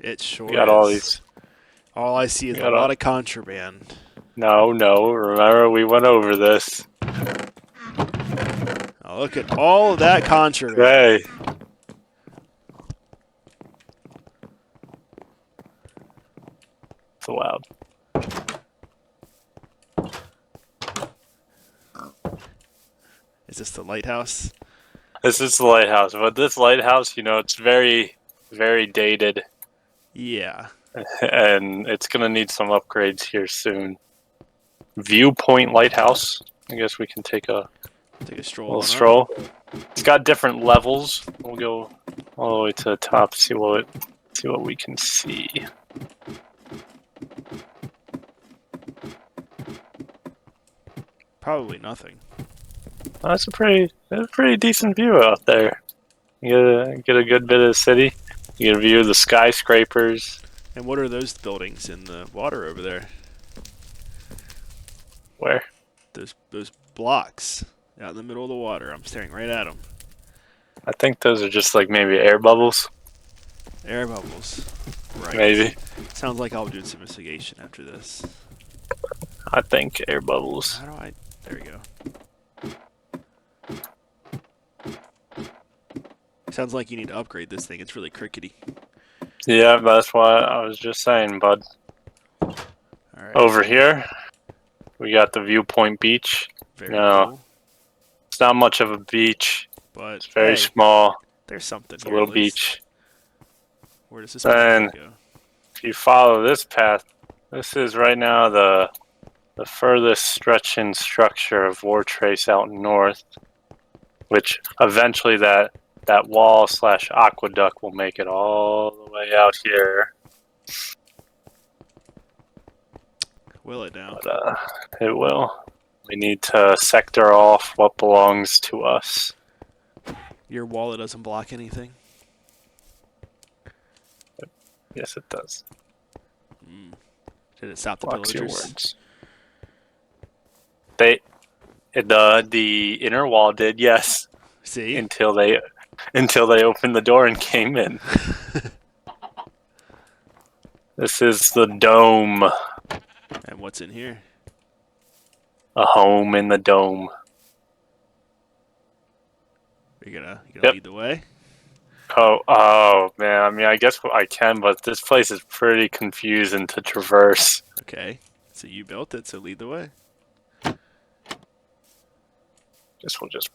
It sure We got is. all these. All I see is a lot of contraband. No. Remember, we went over this. Oh, look at all of that contraband. Hey. So loud. Is this the lighthouse? This is the lighthouse, but this lighthouse, it's very, very dated, Yeah. and it's gonna need some upgrades here soon. Viewpoint Lighthouse. I guess we can take a stroll. little stroll. It's got different levels. We'll go all the way to the top, see what we can see. Probably nothing. That's a pretty decent view out there. You get a good bit of the city. You get a view of the skyscrapers. And what are those buildings in the water over there? Where? Those blocks out in the middle of the water. I'm staring right at them. I think those are just like maybe air bubbles. Air bubbles. Right. Maybe. Sounds like I'll do some investigation after this. I think air bubbles. How do I... There we go. Sounds like you need to upgrade this thing. It's really crickety. Yeah, that's what I was just saying, bud. All right. Over here, we got the Viewpoint Beach. Very cool. It's not much of a beach. But It's very small. There's something It's here, a little at least. beach. Where does this And go? if you follow this path, this is right now the furthest stretching structure of Wartrace out north, which eventually that wall / aqueduct will make it all the way out here. Will it now? But, it will. We need to sector off what belongs to us. Your wallet doesn't block anything? Yes, it does. Did it stop the Blocks your pillagers? words. The inner wall did, yes. See? Until they opened the door and came in. This is the dome. And what's in here? A home in the dome. You're gonna Yep. lead the way? Oh man, I mean I guess I can, but this place is pretty confusing to traverse. Okay. So you built it, so lead the way. We'll just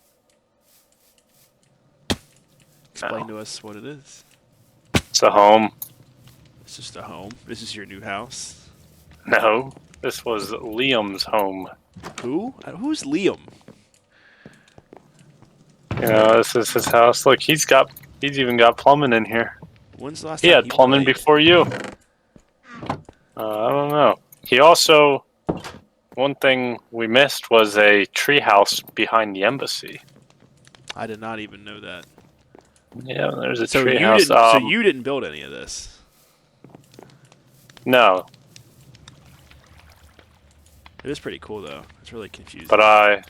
Explain to us what it is. It's a home. It's just a home. This is your new house. No, this was Liam's home. Who? Who's Liam? This is his house. Look, he's even got plumbing in here. When's the last He time had plumbing played? before you. I don't know. He also, one thing we missed was a treehouse behind the embassy. I did not even know that. Yeah, there's a So treehouse. you didn't build any of this? No, It is pretty cool, though. It's really confusing. but I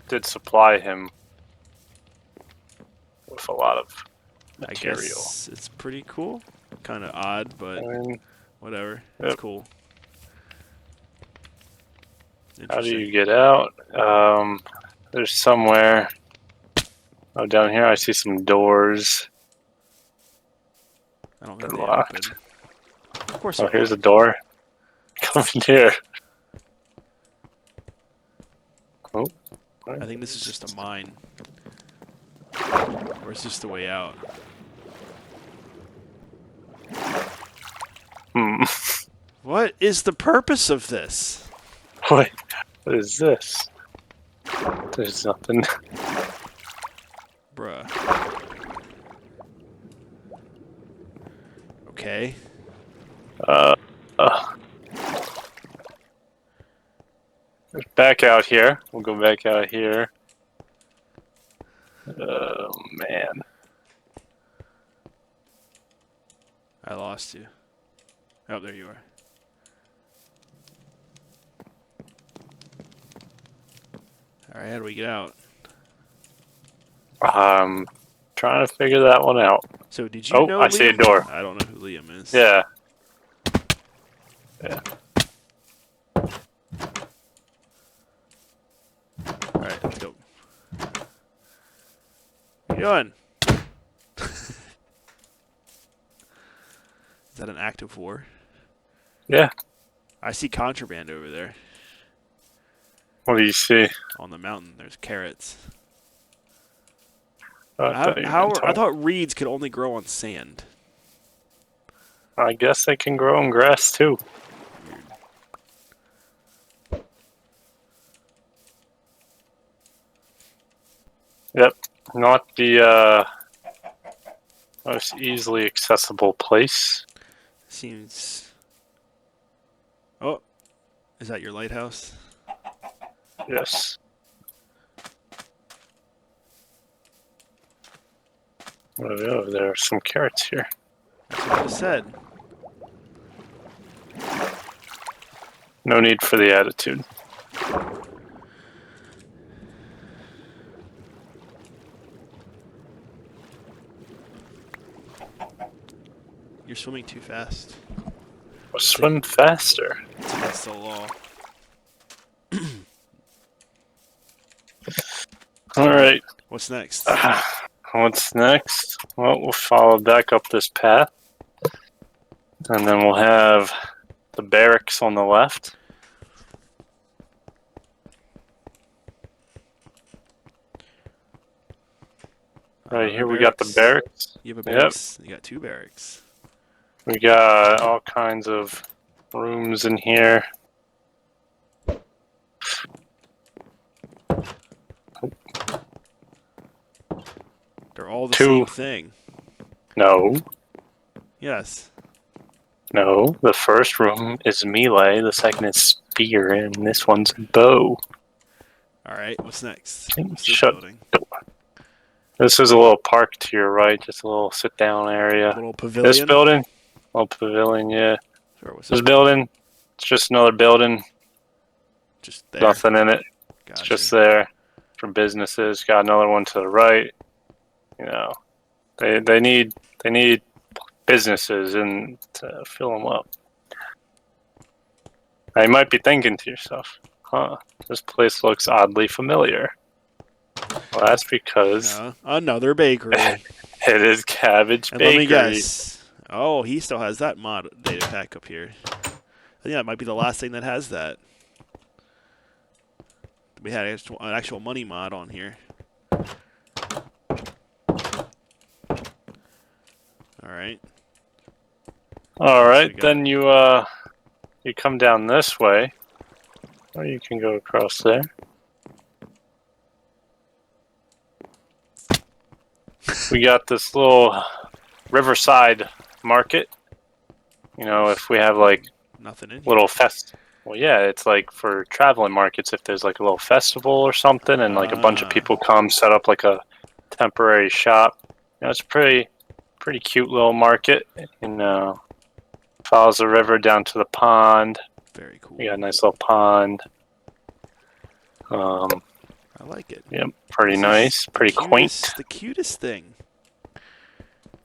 did supply him with a lot of material. I guess it's pretty cool. Kind of odd, but whatever. Yep. It's cool. How do you get out? There's somewhere. Oh, down here I see some doors. I don't think They're they locked. open. Of course. Oh, they're here's a locked. door. Come in here. Oh. I think this is just a mine. Or is this the way out? Hmm. What is the purpose of this? What is this? There's nothing. Bruh. Okay. Uh, back out here. We'll go back out here. Oh, man. I lost you. Oh, there you are. Alright, how do we get out? Trying to figure that one out. So, did you know I Liam? see a door. I don't know who Liam is. Yeah. Yeah. Alright, let's go. What are you doing? Is that an active war? Yeah. I see contraband over there. What do you see? On the mountain, there's carrots. I I thought reeds could only grow on sand. I guess they can grow in grass too. Yep. Not the most easily accessible place. Seems... Oh. Is that your lighthouse? Yes. Oh, there are some carrots here. That's what I said. No need for the attitude. You're swimming too fast. Swim faster. It's against the law. Alright. What's next? What's next? Well, we'll follow back up this path. And then we'll have the barracks on the left. Right here we got the barracks. You have a barracks? Yep. You got 2 barracks. We got all kinds of rooms in here. They're all the same thing. No. Yes. No. The first room is melee, the second is spear, and this one's bow. Alright, what's next? Shut the door. This is a little park to your right, just a little sit-down area. A little pavilion? This building? Little pavilion, yeah. Sure, what's this building, it's just another building. Just there. Nothing in it. Gotcha. It's just there for businesses. Got another one to the right. You know, they need businesses and to fill them up. Now you might be thinking to yourself, huh, this place looks oddly familiar. Well, that's because another bakery. It is Cabbage and Bakery. Let me guess. Oh, he still has that mod data pack up here. I think that might be the last thing that has that. We had an actual money mod on here. Alright. Alright, then you come down this way. Or you can go across there. We got this little riverside market. You know, if we have like nothing in little well, yeah, it's like for traveling markets. If there's like a little festival or something, and like a bunch of people come, set up like a temporary shop. You know, it's pretty cute little market. You know, follows the river down to the pond. Very cool. We got a nice little pond. I like it. Yeah, pretty nice, pretty quaint. The cutest thing.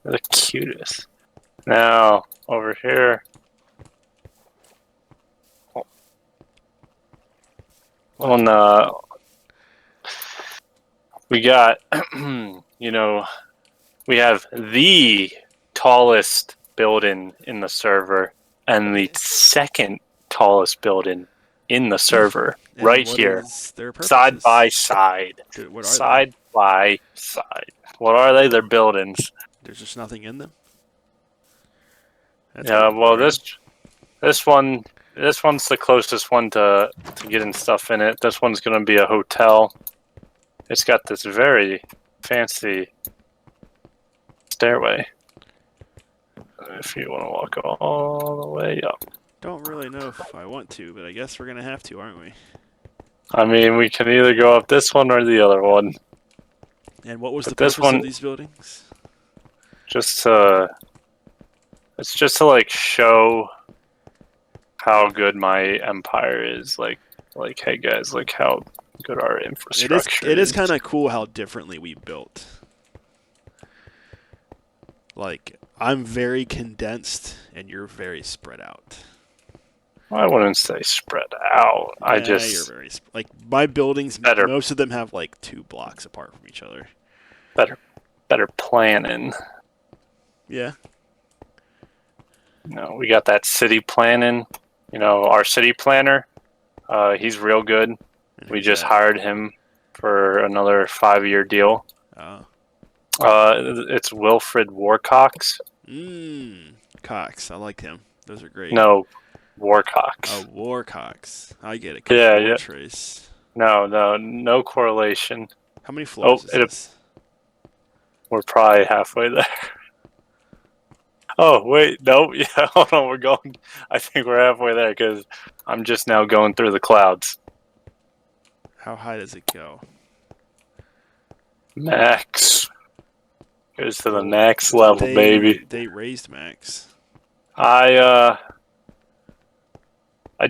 The cutest. Now over here. On we got, you know, we have the tallest building in the server and the second tallest building in the server right here, side by side. Dude, what are side by side. What are they? They're buildings. There's just nothing in them. Yeah, well, this one this one's the closest one to getting stuff in it. This one's gonna be a hotel. It's got this very fancy stairway. If you want to walk all the way up. Don't really know if I want to, but I guess we're gonna have to, aren't we? I mean, we can either go up this one or the other one. And what was But the this purpose one- of these buildings? Just it's just to like show how good my empire is. Like, hey guys, look how good our infrastructure It is kind of cool how differently we built. Like, I'm very condensed, and you're very spread out. I wouldn't say spread out. I Yeah, just you're very like my buildings. Better. Most of them have like 2 blocks apart from each other. better planning. Yeah. You know, we got that city planning. You know, our city planner. He's real good. And We who's just that? hired him for another 5-year deal. Oh. It's Wilfred Warcox. Cox. I like him. Those are great. No, Warcox. Oh, Warcox. I get it. Yeah, yeah. Wartrace. No correlation. How many floors is this? We're probably halfway there. Oh, wait, no, yeah, hold on, we're going. I think we're halfway there because I'm just now going through the clouds. How high does it go? Max. Goes to the Well, next level, baby. They raised max. I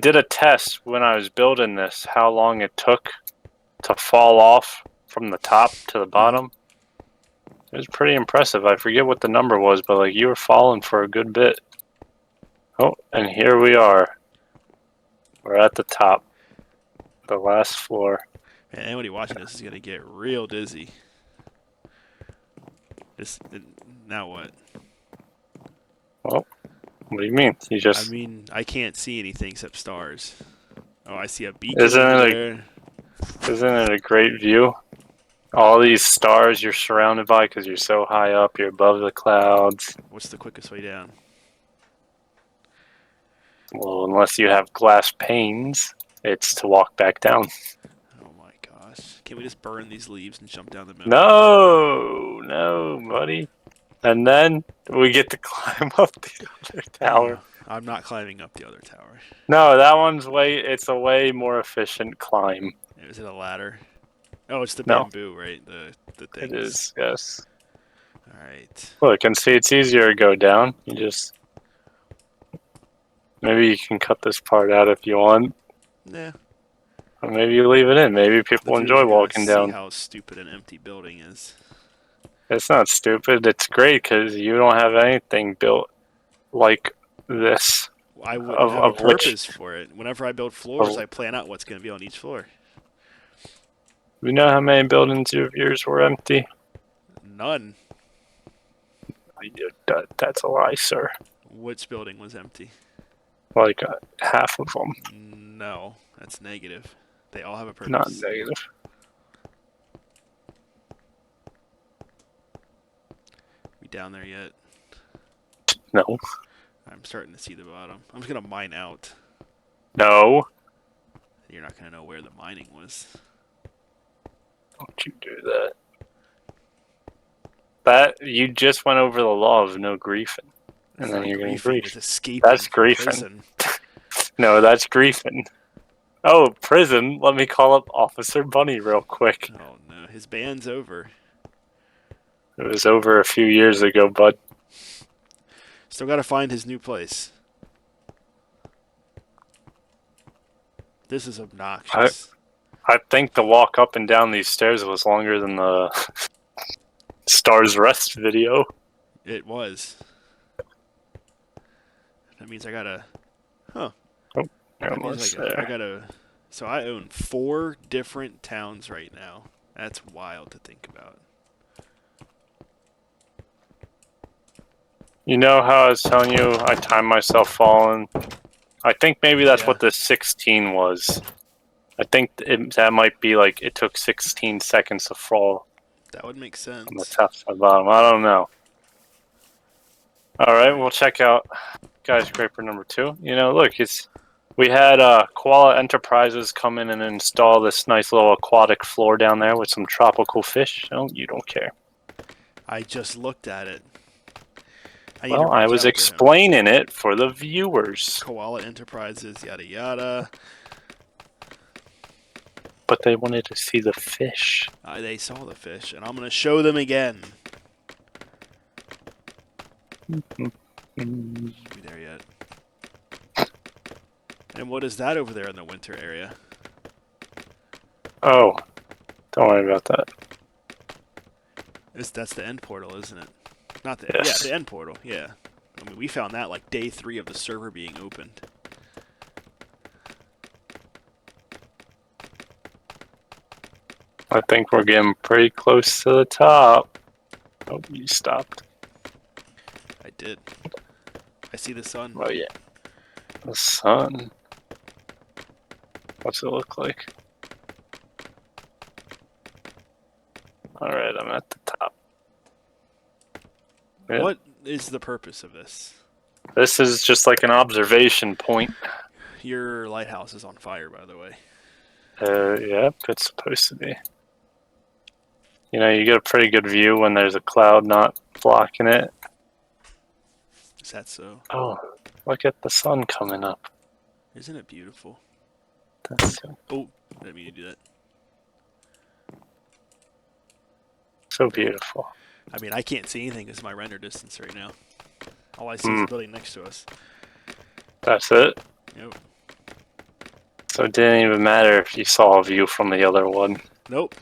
did a test when I was building this, how long it took to fall off from the top to the bottom. It was pretty impressive. I forget what the number was, but like you were falling for a good bit. Oh, and here we are. We're at the top. The last floor. Man, anybody watching this is gonna get real dizzy. Now what? Well, what do you mean? You I just mean, I can't see anything except stars. Oh, I see a beacon Isn't over it there. isn't it a great view? All these stars you're surrounded by because you're so high up, you're above the clouds. What's the quickest way down? Well, unless you have glass panes, it's to walk back down. Oh my gosh. Can we just burn these leaves and jump down the middle? No, buddy. And then we get to climb up the other tower. I'm not climbing up the other tower. No, that one's it's a way more efficient climb. Is it a ladder? Oh, it's the No. bamboo, right? The things. It is, yes. Alright. Look, and see, it's easier to go down. You just... Maybe you can cut this part out if you want. Yeah. Or maybe you leave it in. Maybe people The enjoy viewers are gonna walking see down. how stupid an empty building is. It's not stupid. It's great because you don't have anything built like this. I wouldn't Of- have a of which- purpose for it. Whenever I build floors, Of- I plan out what's going to be on each floor. You know how many buildings of yours were empty? None. That's a lie, sir. Which building was empty? Like half of them. No, that's negative. They all have a purpose. Not negative. We down there yet? No. I'm starting to see the bottom. I'm just going to mine out. No. You're not going to know where the mining was. Don't you do that. That you just went over the law of no griefing. It's And then not you're gonna griefing, grief. It's escaping That's from griefing. prison. No, that's griefing. Oh, prison. Let me call up Officer Bunny real quick. Oh no, his band's over. It was over a few years ago, bud. Still got to find his new place. This is obnoxious. I think the walk up and down these stairs was longer than the Stars Rest video. It was. That means I gotta. Huh. That means Almost I there. gotta. So I own 4 different towns right now. That's wild to think about. You know how I was telling you I timed myself falling? I think maybe that's Yeah. what the 16 was. I think that might be like it took 16 seconds to fall That would make sense. on the top side bottom. I don't know. Alright, we'll check out skyscraper number 2. You know, look, We had Koala Enterprises come in and install this nice little aquatic floor down there with some tropical fish. Oh, you don't care. I just looked at it. I need to Well, I reach was out to him. explaining it for the viewers. Koala Enterprises, yada yada. But they wanted to see the fish. They saw the fish, and I'm going to show them again. Be there yet. And what is that over there in the winter area? Oh, don't worry about that. That's the end portal, isn't it? Not the Yes. Yeah, the end portal. Yeah. I mean, we found that like day 3 of the server being opened. I think we're getting pretty close to the top. Oh, you stopped. I did. I see the sun. Oh, yeah. The sun. What's it look like? Alright, I'm at the top. Yeah. What is the purpose of this? This is just like an observation point. Your lighthouse is on fire, by the way. Yep, it's supposed to be. You know, you get a pretty good view when there's a cloud not blocking it. Is that so? Oh, look at the sun coming up. Isn't it beautiful? That's so, Oh, I didn't mean to do that. so beautiful. I mean, I can't see anything because of my render distance right now. All I see is the building next to us. That's it? Yep. So it didn't even matter if you saw a view from the other one. Nope.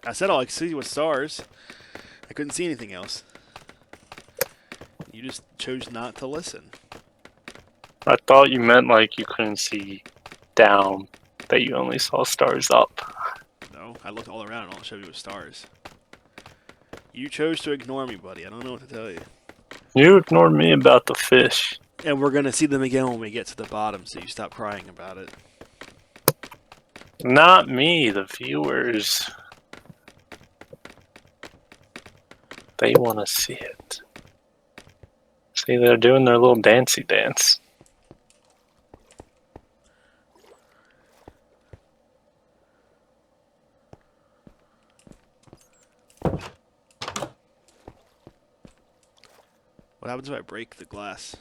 I said all I could see was stars. I couldn't see anything else. You just chose not to listen. I thought you meant like you couldn't see down, that you only saw stars up. No, I looked all around and all it showed me was stars. You chose to ignore me, buddy. I don't know what to tell you. You ignored me about the fish. And we're going to see them again when we get to the bottom, so you stop crying about it. Not me, the viewers. They want to see it. See, they're doing their little dancey dance. What happens if I break the glass?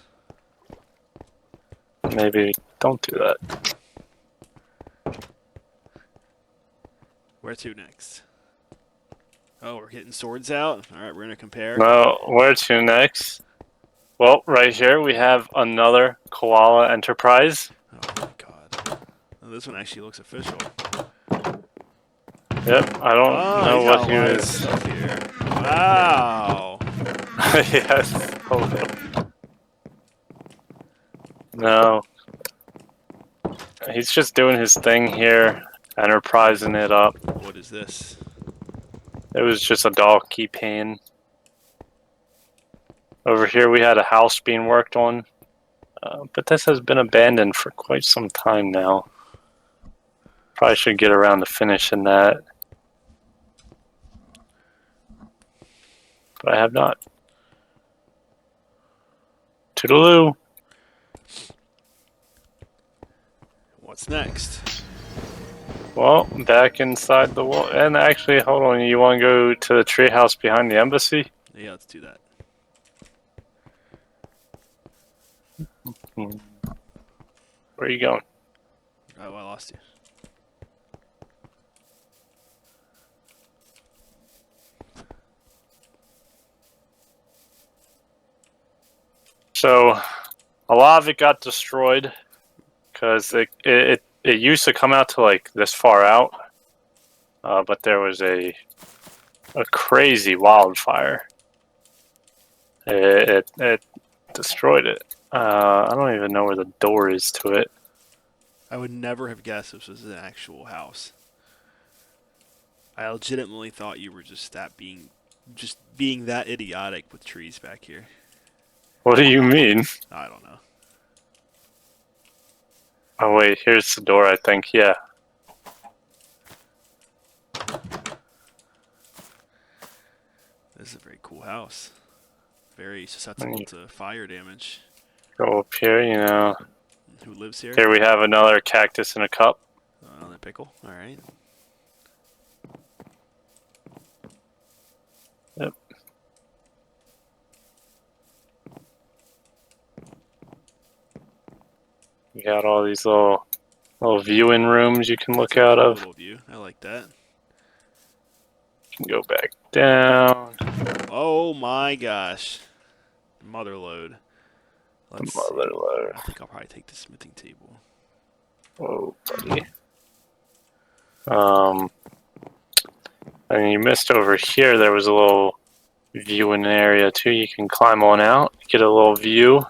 Maybe don't do that. Where to next? Oh, we're getting swords out? Alright, we're going to compare. No, where to next? Well, right here we have another Koala Enterprise. Oh my god. Oh, this one actually looks official. Yep, I don't know what he is. Stuff here. Wow. Yes, a little. No. He's just doing his thing here, enterprising it up. What is this? It was just a doll keypad. Over here we had a house being worked on, but this has been abandoned for quite some time now. Probably should get around to finishing that, but I have not. Toodaloo! What's next? Well, back inside the wall, and actually, hold on, you want to go to the treehouse behind the embassy? Yeah, let's do that. Where are you going? Oh, I lost you. So, a lot of it got destroyed because it used to come out to like this far out, but there was a crazy wildfire. It destroyed it. I don't even know where the door is to it. I would never have guessed this was an actual house. I legitimately thought you were just being that idiotic with trees back here. What do you mean? I don't know. Oh wait, here's the door, I think. Yeah. This is a very cool house. Very susceptible to fire damage. Go up here, you know. Who lives here? Here we have another cactus in a cup. Another pickle. All right. Yep. You got all these little viewing rooms you can look out of. Little view. I like that. You can go back down. Oh my gosh. Mother load. Let's see. Mother load. I think I'll probably take the smithing table. Whoa, buddy. And you missed over here. There was a little viewing area too. You can climb on out, get a little view.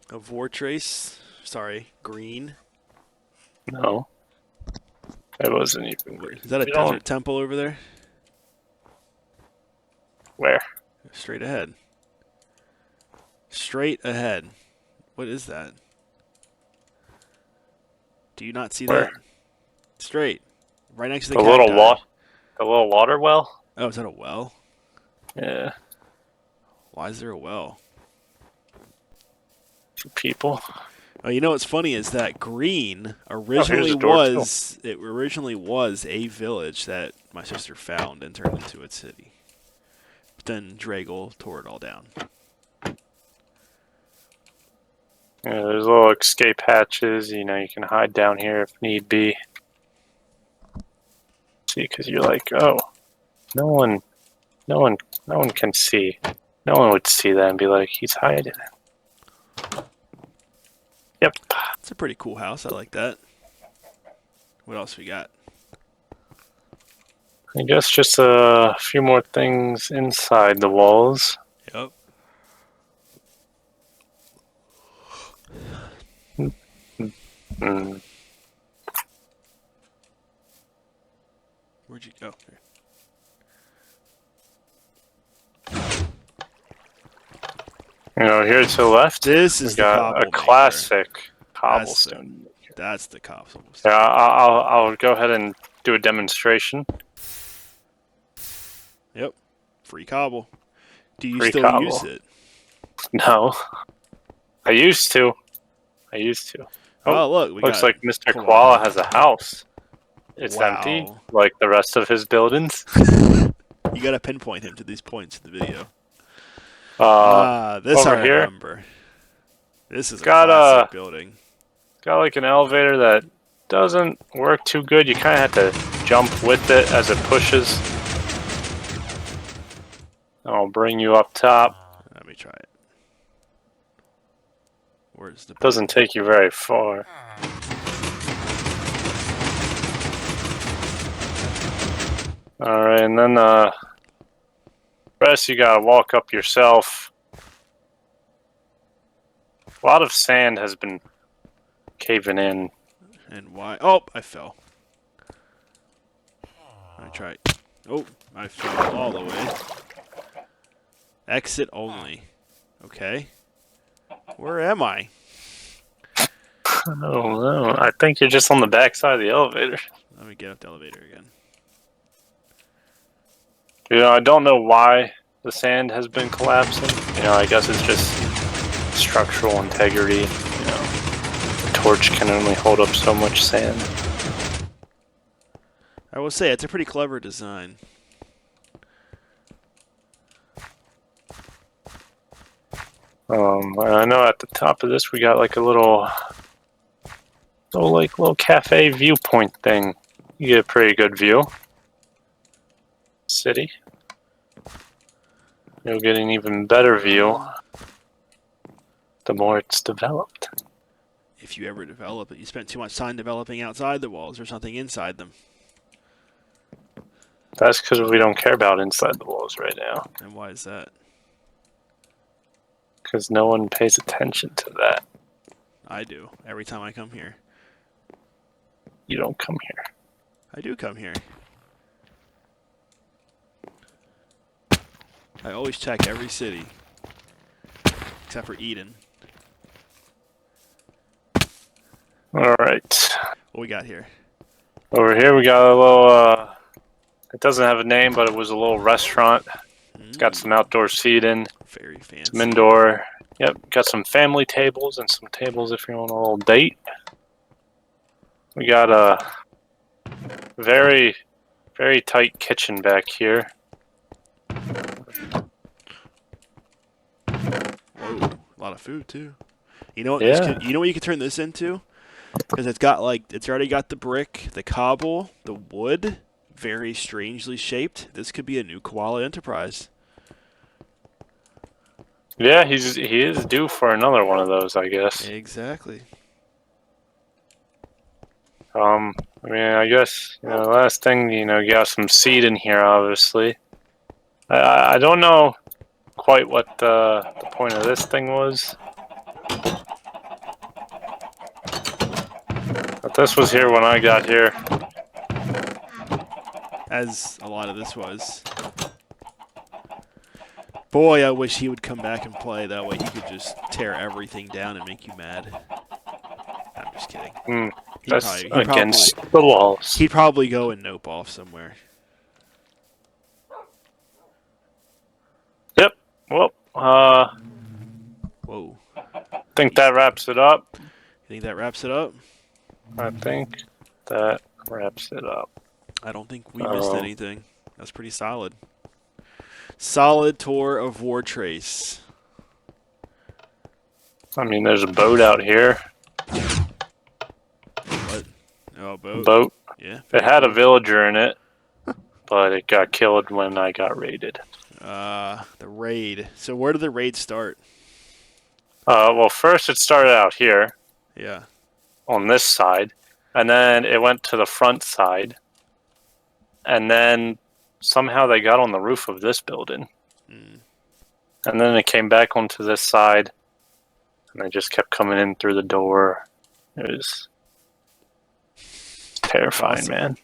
Of Wartrace. Sorry, green. No, it wasn't even green. Is that a desert temple over there? Where? Straight ahead. Straight ahead. What is that? Do you not see that? Straight. Right next to the little cacti. The little water well? Oh, is that a well? Yeah. Why is there a well? For people. Oh, you know what's funny is that green originally was a village that my sister found and turned into a city. But then Dragle tore it all down. Yeah, there's little escape hatches. You know, you can hide down here if need be. See, because you're like, oh, no one can see. No one would see that and be like, he's hiding. Yep. It's a pretty cool house. I like that. What else we got? I guess just a few more things inside the walls. Yep. Mm. Where'd you go? Here. You know, here to the left, This is we got a classic cobblestone. That's the cobblestone. Yeah, I'll go ahead and do a demonstration. Yep. Free cobble. Do you Free still cobble. use it? No. I used to. Oh, look. Looks like Mr. Koala has a house. It's empty, Wow. like the rest of his buildings. You gotta pinpoint him to these points in the video. This over I here, remember. This is a classic building. got like an elevator that doesn't work too good. You kind of have to jump with it as it pushes. I'll bring you up top. Let me try it. Where's the? Doesn't take you very far. All right, and then rest you gotta walk up yourself. A lot of sand has been caving in. And why? Oh, I fell. Let me try it. Oh, I fell all the way. Exit only. Okay. Where am I? Oh no, I think you're just on the back side of the elevator. Let me get up the elevator again. You know, I don't know why the sand has been collapsing. You know, I guess it's just structural integrity. You know, the torch can only hold up so much sand. I will say, it's a pretty clever design. I know at the top of this we got like a little cafe viewpoint thing. You get a pretty good view. City. You'll get an even better view the more it's developed. If you ever develop it, you spent too much time developing outside the walls or something inside them. That's because we don't care about inside the walls right now. And why is that? Because no one pays attention to that. I do. Every time I come here. You don't come here. I do come here. I always check every city. Except for Eden. Alright. What we got here? Over here we got a little, it doesn't have a name, but it was a little restaurant. It's got some outdoor seating, Very fancy. some indoor. Yep, got some family tables and some tables if you're on a little date. We got a very, very tight kitchen back here. Whoa, a lot of food too. You know what? Yeah. You know what you could turn this into? Because it's already got the brick, the cobble, the wood, very strangely shaped. This could be a new koala enterprise. Yeah, he is due for another one of those, I guess. Exactly. I mean, I guess last thing, you got some seed in here, obviously. I don't know quite what the point of this thing was. But this was here when I got here. As a lot of this was. Boy, I wish he would come back and play. That way he could just tear everything down and make you mad. I'm just kidding. That's against the walls. He'd probably go and nope off somewhere. Yep. Well, Whoa. I think that wraps it up. You think that wraps it up? I think that wraps it up. I don't think we missed anything. That's pretty solid. Solid tour of Wartrace. I mean, there's a boat out here. What? Oh, a boat? Boat. Yeah. It had a villager in it, but it got killed when I got raided. The raid. So where did the raid start? Well, first it started out here. Yeah. On this side, and then it went to the front side, and then somehow they got on the roof of this building, and then it came back onto this side, and they just kept coming in through the door. It was terrifying, Awesome. man.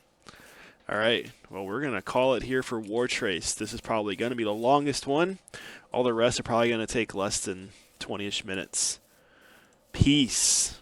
All right. Well, we're going to call it here for Wartrace. This is probably going to be the longest one. All the rest are probably going to take less than 20-ish minutes. Peace.